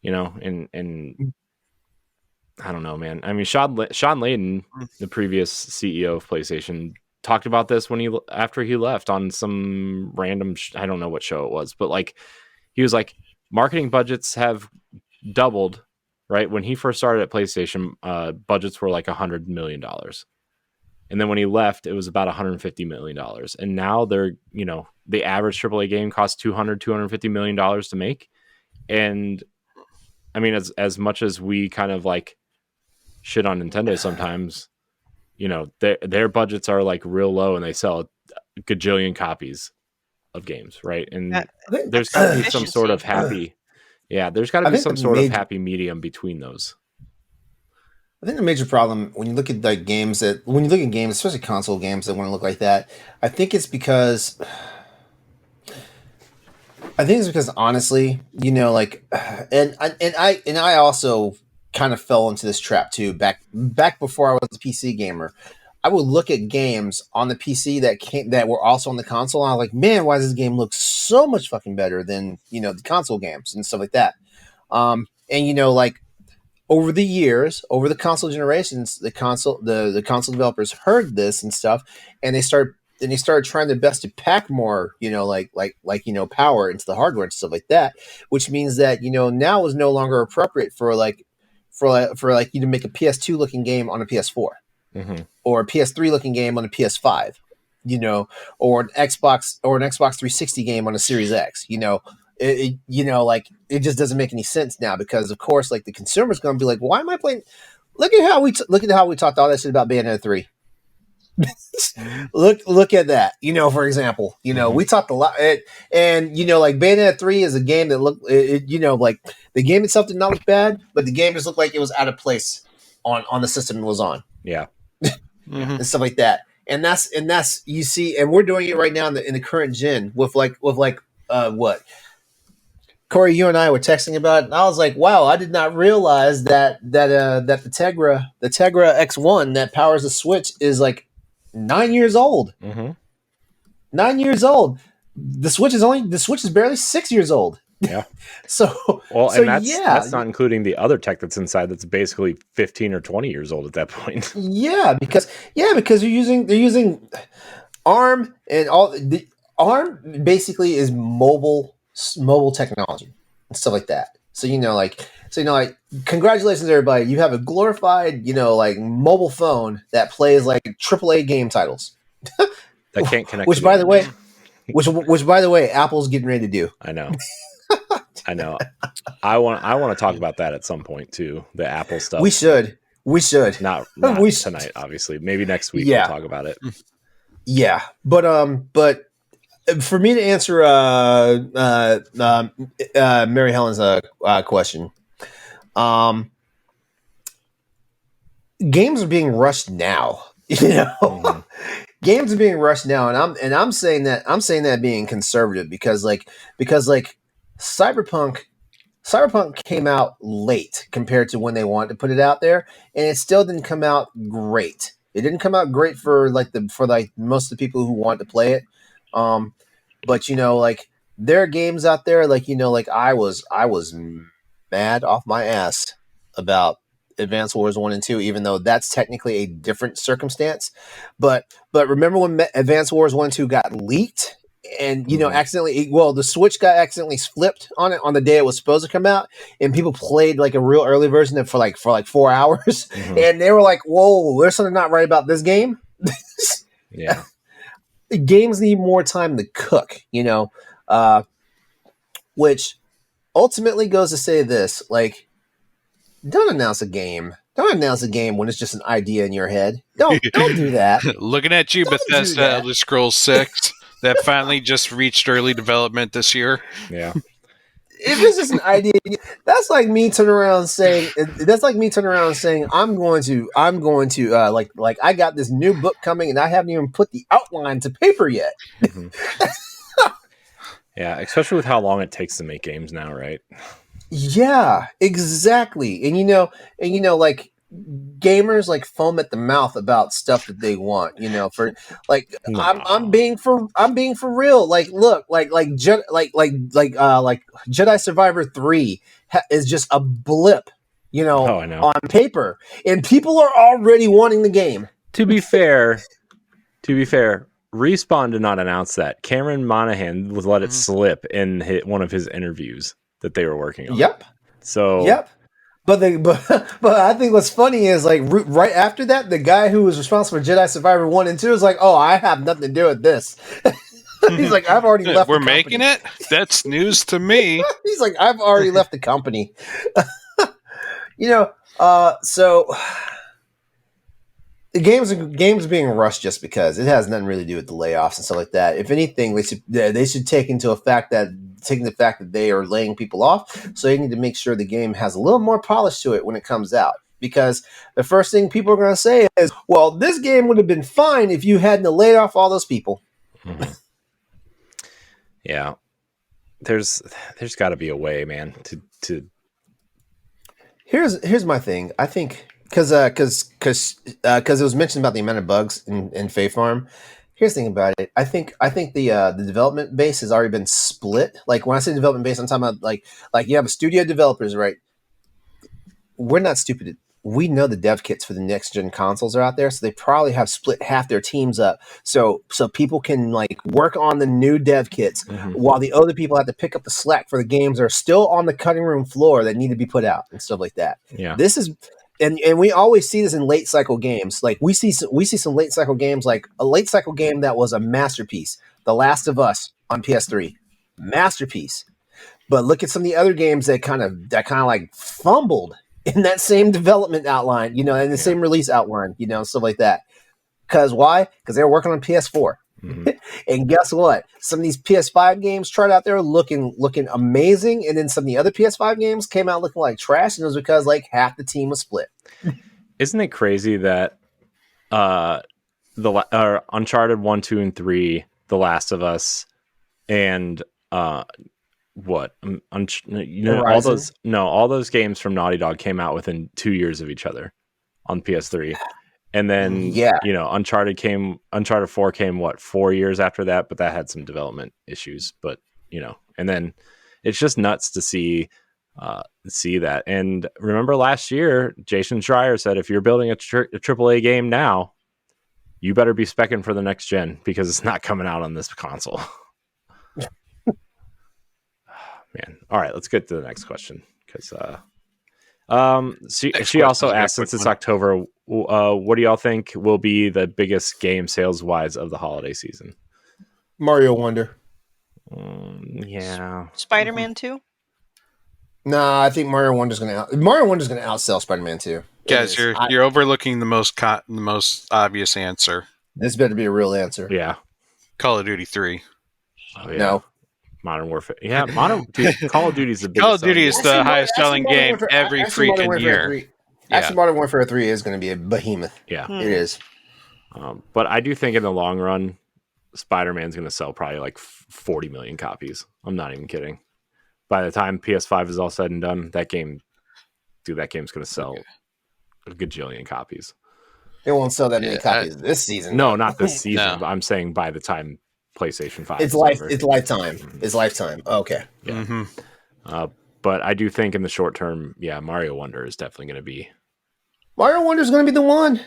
And I don't know, man. I mean, Sean Layden, the previous CEO of PlayStation, talked about this after he left on some random I don't know what show it was, but like, he was like, marketing budgets have doubled, right? When he first started at PlayStation, budgets were like $100 million. And then when he left, it was about $150 million. And now they're, the average AAA game costs $250 million to make. And I mean, as much as we kind of like shit on Nintendo sometimes, their budgets are like real low and they sell a gajillion copies of games, right? And there's got to be some sort of happy, there's got to be some sort of happy medium between those. I think the major problem when you look at like games, especially console games that want to look like that, I think it's because honestly, like, and I also kind of fell into this trap too back before I was a PC gamer. I would look at games on the PC that were also on the console, and I was like, man, why does this game look so much fucking better than the console games and stuff like that? And like, over the years, over the console generations, the console developers heard this and stuff, and they started trying their best to pack more, power into the hardware and stuff like that, which means that now is no longer appropriate for you to make a PS2 looking game on a PS4, or a PS3 looking game on a PS5, or an Xbox 360 game on a Series X, like, it just doesn't make any sense now, because of course, like, the consumer's going to be like, why am I playing? Look at how we talked all that shit about Bayonetta 3. look at that, for example, we talked a lot, and like, Bayonetta 3 is a game that looked, like, the game itself did not look bad, but the game just looked like it was out of place on the system it was on. Yeah. And stuff like that. And that's you see, and we're doing it right now in the current gen with what Corey, you and I were texting about it, and I was like, wow, I did not realize that the Tegra X1 that powers the Switch is like 9 years old. 9 years old. The Switch is barely 6 years old. Yeah. And that's not including the other tech that's inside that's basically 15 or 20 years old at that point. Yeah, because they're using ARM, and all the ARM basically is mobile technology and stuff like that. So congratulations everybody, you have a glorified like mobile phone that plays like AAA game titles that can't connect. Which by the way, Apple's getting ready to do. I know. I want to talk about that at some point too. The Apple stuff. We should. Not tonight, obviously. Maybe next week we'll talk about it. Yeah, but for me to answer Mary Helen's question, games are being rushed now. Games are being rushed now, and I'm saying that being conservative, because Cyberpunk came out late compared to when they wanted to put it out there, and it still didn't come out great. It didn't come out great for most of the people who want to play it. But like, there are games out there, like I was mad off my ass about Advance Wars 1 and 2, even though that's technically a different circumstance. But remember when Advance Wars 1 and 2 got leaked and, accidentally, the Switch got accidentally flipped on it on the day it was supposed to come out, and people played like a real early version of for like 4 hours, and they were like, whoa, there's something not right about this game. Yeah. Games need more time to cook, which ultimately goes to say this, like, don't announce a game. Don't announce a game when it's just an idea in your head. Don't do that. Looking at you, Don't do Bethesda that. Elder Scrolls 6, that finally just reached early development this year. Yeah. If it's just an idea, that's like me turning around saying, I'm going to, like I got this new book coming and I haven't even put the outline to paper yet. Yeah, especially with how long it takes to make games now, right? Yeah, exactly. And like gamers like foam at the mouth about stuff that they want, for like I'm being for real. Like look, like Jedi Survivor 3 is just a blip, I know. on paper, and people are already wanting the game. To be fair, Respawn did not announce that. Cameron Monaghan let it slip in one of his interviews that they were working on. Yep. So. But I think what's funny is like right after that, the guy who was responsible for Jedi Survivor 1 and 2 is like, "Oh, I have nothing to do with this." He's like, "I've already left. We're making it. That's news to me." He's like, "I've already left the company." So the games being rushed just because it has nothing really to do with the layoffs and stuff like that. If anything, they should take into the fact that they are laying people off, so they need to make sure the game has a little more polish to it when it comes out. Because the first thing people are going to say is, "Well, this game would have been fine if you hadn't laid off all those people." Mm-hmm. Yeah, there's got to be a way, man. To here's my thing. I think. Because it was mentioned about the amount of bugs in Faith Farm. Here's the thing about it. I think the development base has already been split. Like when I say development base, I'm talking about like you have a studio developers, right? We're not stupid. We know the dev kits for the next gen consoles are out there, so they probably have split half their teams up, so people can like work on the new dev kits while the other people have to pick up the slack for the games that are still on the cutting room floor that need to be put out and stuff like that. Yeah, this is. And we always see this in late cycle games. Like we see some late cycle games, like a late cycle game that was a masterpiece, The Last of Us on PS3, masterpiece. But look at some of the other games that kind of like fumbled in that same development outline, and the same release outline, stuff like that. Because why? Because they were working on PS4. And guess what? Some of these PS5 games tried out there looking amazing, and then some of the other PS5 games came out looking like trash, and it was because like half the team was split. Isn't it crazy that the Uncharted 1, 2, and 3, The Last of Us, and all those games from Naughty Dog came out within 2 years of each other on PS3. And then, Uncharted 4 came, 4 years after that, but that had some development issues. But, and then it's just nuts to see that. And remember last year, Jason Schreier said, if you're building a AAA game now, you better be speccing for the next gen because it's not coming out on this console. Man. All right, let's get to the next question. Because she also asked, since it's October, what do y'all think will be the biggest game sales wise of the holiday season? Mario Wonder. Yeah. Spider-Man 2? Nah, I think Mario Wonder's going to outsell Spider-Man 2. Guys, you're overlooking the most obvious answer. This better be a real answer. Yeah. Call of Duty 3. Oh, yeah. No. Modern Warfare. Yeah, Call of Duty is the biggest. Call of Duty is the highest selling game every freaking year. Actually, Modern Warfare 3 is going to be a behemoth. Yeah. It is. But I do think in the long run, Spider-Man's going to sell probably like 40 million copies. I'm not even kidding. By the time PS5 is all said and done, that game's going to sell a gajillion copies. It won't sell that many copies this season. No, not this season. No. But I'm saying by the time PlayStation 5 it's lifetime. It's lifetime. Okay. Yeah. But I do think in the short term, Mario Wonder is definitely going to be Mario Wonder's going to be the one.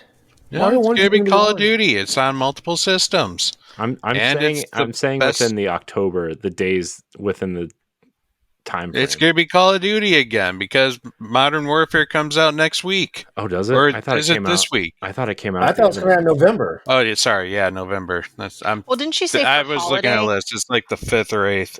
Yeah, Mario it's Wonder's gonna be gonna be Call of one. Duty. It's on multiple systems. I'm And saying it's the I'm saying best. within the October, the days within the time frame. It's gonna be Call of Duty again because Modern Warfare comes out next week. Oh, does it? Or I thought is it it came this out. week? I thought it came out. I at thought it was the coming out end in of November. Oh, yeah, sorry. Yeah, November. Well, didn't she say I for was looking at a holiday? list. It's like the 5th or 8th.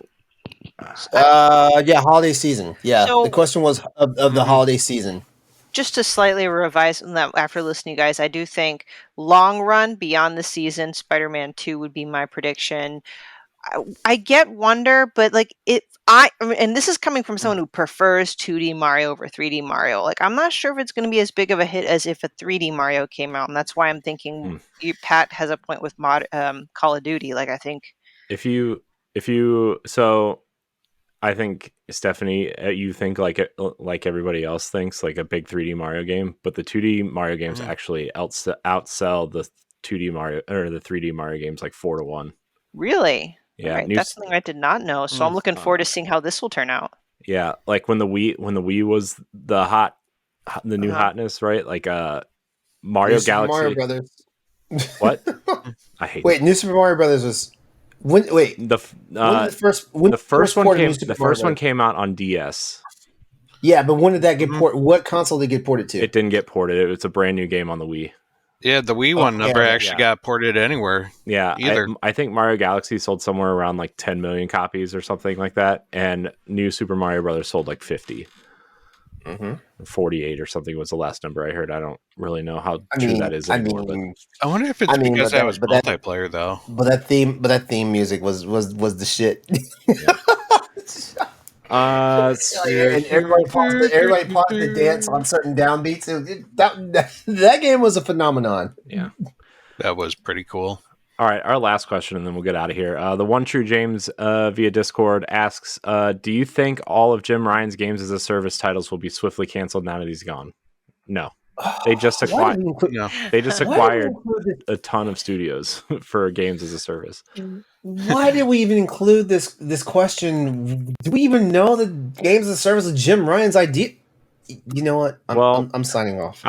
Yeah, holiday season. Yeah, So- the question was of the holiday season. Just to slightly revise on that after listening to you guys, I do think long run beyond the season, Spider-Man 2 would be my prediction. I get Wonder, but like and this is coming from someone who prefers 2D Mario over 3D Mario. Like, I'm not sure if it's going to be as big of a hit as if a 3D Mario came out, and that's why I'm thinking Pat has a point with Call of Duty. Like, I think if you so I think Stephanie, you think like everybody else thinks, like a big 3D Mario game, but the 2D Mario games actually outsell the 2D Mario or the 3D Mario games like 4-1. really, Yeah, all right, that's something I did not know. So I'm looking forward to seeing how this will turn out. Yeah, like when the Wii was the new hotness, right? Like Mario New Super Galaxy. Mario Brothers. What? I hate. Wait, New Super Mario Brothers was when? Wait, the when did the first one came out on DS. Yeah, but when did that get ported? What console did it get ported to? It didn't get ported. It was a brand new game on the Wii. Yeah, the Wii one never actually got ported anywhere. Yeah, either. I think Mario Galaxy sold somewhere around like 10 million copies or something like that, and New Super Mario Brothers sold like 50. 48 or something was the last number I heard. I don't really know how true that is anymore. I wonder if it's because that was multiplayer though. But that theme music was the shit. And everybody paused to dance on certain downbeats. That game was a phenomenon. Yeah, that was pretty cool. All right, our last question, and then we'll get out of here. The One True James via Discord asks, do you think all of Jim Ryan's games as a service titles will be swiftly canceled now that he's gone? No. They just acquired a ton of studios for games as a service. Why did we even include this question? Do we even know that games as a service is Jim Ryan's idea? You know what? I'm signing off.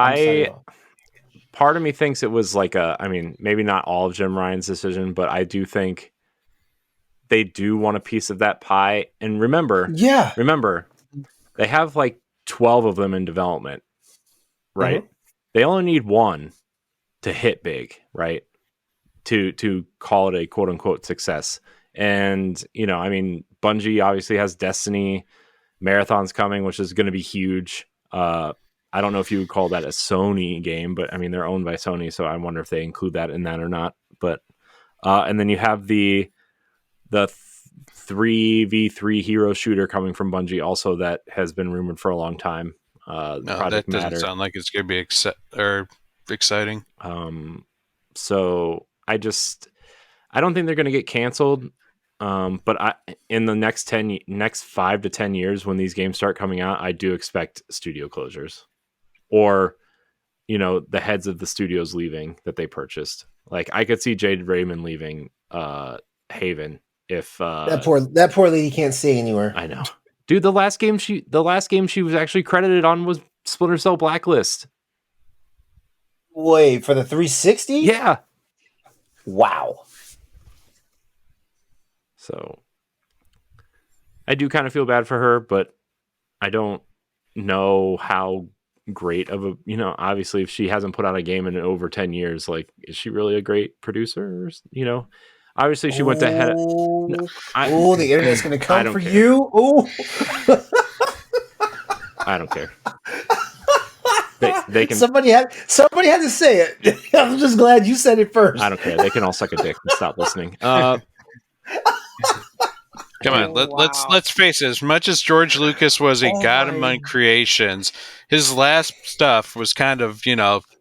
Part of me thinks it was like maybe not all of Jim Ryan's decision, but I do think they do want a piece of that pie. And remember, they have like 12 of them in development, right? Mm-hmm. They only need one to hit big, right? To call it a quote unquote success. And, Bungie obviously has Destiny, Marathon's coming, which is going to be huge. I don't know if you would call that a Sony game, but they're owned by Sony, so I wonder if they include that in that or not. But and then you have the 3v3 hero shooter coming from Bungie, also that has been rumored for a long time. No, that doesn't sound like it's going to be exciting. So I don't think they're going to get canceled. But in the next 5 to 10 years, when these games start coming out, I do expect studio closures, or the heads of the studios leaving that they purchased. Like, I could see Jade Raymond leaving Haven if that poor lady can't stay anywhere. I know, dude. The last game she was actually credited on was Splinter Cell Blacklist. Wait, for the 360? Yeah. Wow. So I do kind of feel bad for her, but I don't know how great of a, obviously if she hasn't put out a game in over 10 years, like, is she really a great producer? Obviously she went to head. The internet's going to come for you. Oh, I don't care. They can. Somebody had to say it. I'm just glad you said it first. I don't care. They can all suck a dick and stop listening. Come on, let's face it. As much as George Lucas was a god among creations, his last stuff was kind of,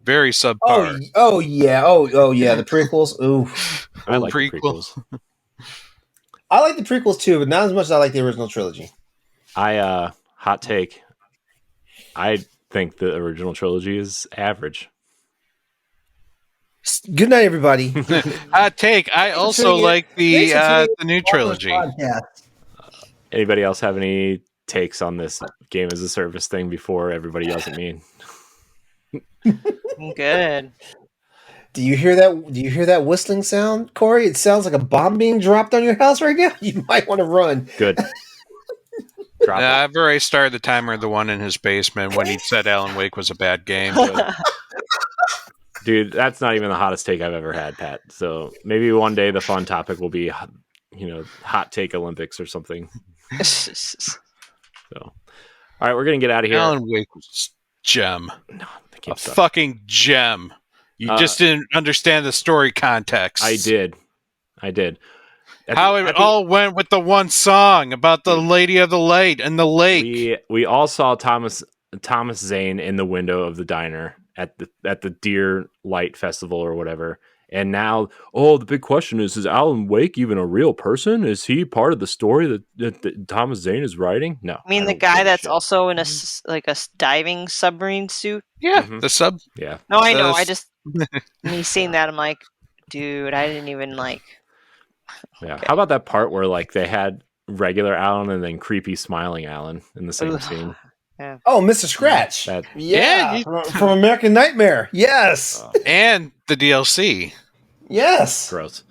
very subpar. Oh yeah. The prequels. Ooh, I like the prequels. I like the prequels too, but not as much as I like the original trilogy. Hot take. I think the original trilogy is average. Good night, everybody. Hot take. I also like the new trilogy. Anybody else have any takes on this game as a service thing before everybody yells at me? Good. Do you hear that? Do you hear that whistling sound, Corey? It sounds like a bomb being dropped on your house right now. You might want to run. Good. Drop it. I've already started the timer of the one in his basement when he said Alan Wake was a bad game. Dude, that's not even the hottest take I've ever had, Pat. So maybe one day the fun topic will be, hot take Olympics or something. So, all right, we're gonna get out of here. Alan Wake was gem. No, the game A sucked. fucking gem. You just didn't understand the story context. I did. How it all went with the one song about the Lady of the Lake and the lake. We all saw Thomas Zane in the window of the diner at the Deer Light Festival or whatever. And now, the big question is Alan Wake even a real person? Is he part of the story that Thomas Zane is writing? No. I mean, the guy that's also in a diving submarine suit? Yeah, the sub. Yeah. No, I know. I just, me seeing that, I'm like, dude, I didn't even Yeah. Okay. How about that part where they had regular Alan and then creepy smiling Alan in the same scene? Yeah. Oh, Mr. Scratch. From American Nightmare. Yes. And the DLC. Yes. Gross.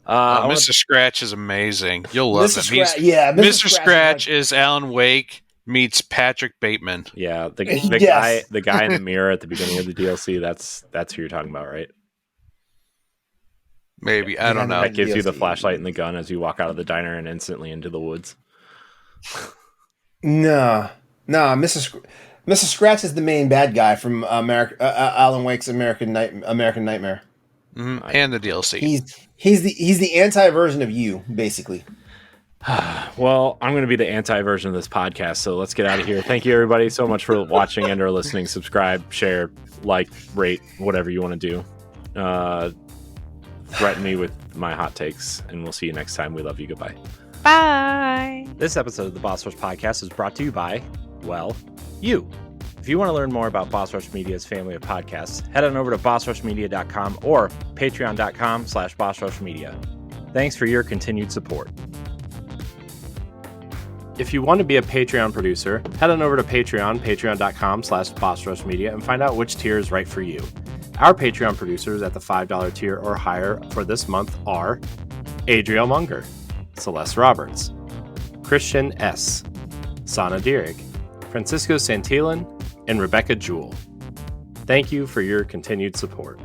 Mr. Scratch is amazing. You'll love him. Mr. Scratch is Alan Wake meets Patrick Bateman. Yeah, the Yes. guy in the mirror at the beginning of the DLC. That's who you're talking about, right? Maybe. I don't know. That gives you the flashlight and the gun as you walk out of the diner and instantly into the woods. No, Mr. Scratch is the main bad guy from Alan Wake's American Nightmare. Mm-hmm. And the DLC. He's the anti version of you, basically. Well, I'm going to be the anti version of this podcast, so let's get out of here. Thank you, everybody, so much for watching and or listening. Subscribe, share, like, rate, whatever you want to do. Threaten me with my hot takes, and we'll see you next time. We love you. Goodbye. Bye. This episode of the Boss Rush Podcast is brought to you by, you. If you want to learn more about Boss Rush Media's family of podcasts, head on over to bossrushmedia.com or patreon.com/bossrushmedia. Thanks for your continued support. If you want to be a Patreon producer, head on over to patreon.com/bossrushmedia and find out which tier is right for you. Our Patreon producers at the $5 tier or higher for this month are Adriel Munger, Celeste Roberts, Christian S., Sana Dierig, Francisco Santillan, and Rebecca Jewell. Thank you for your continued support.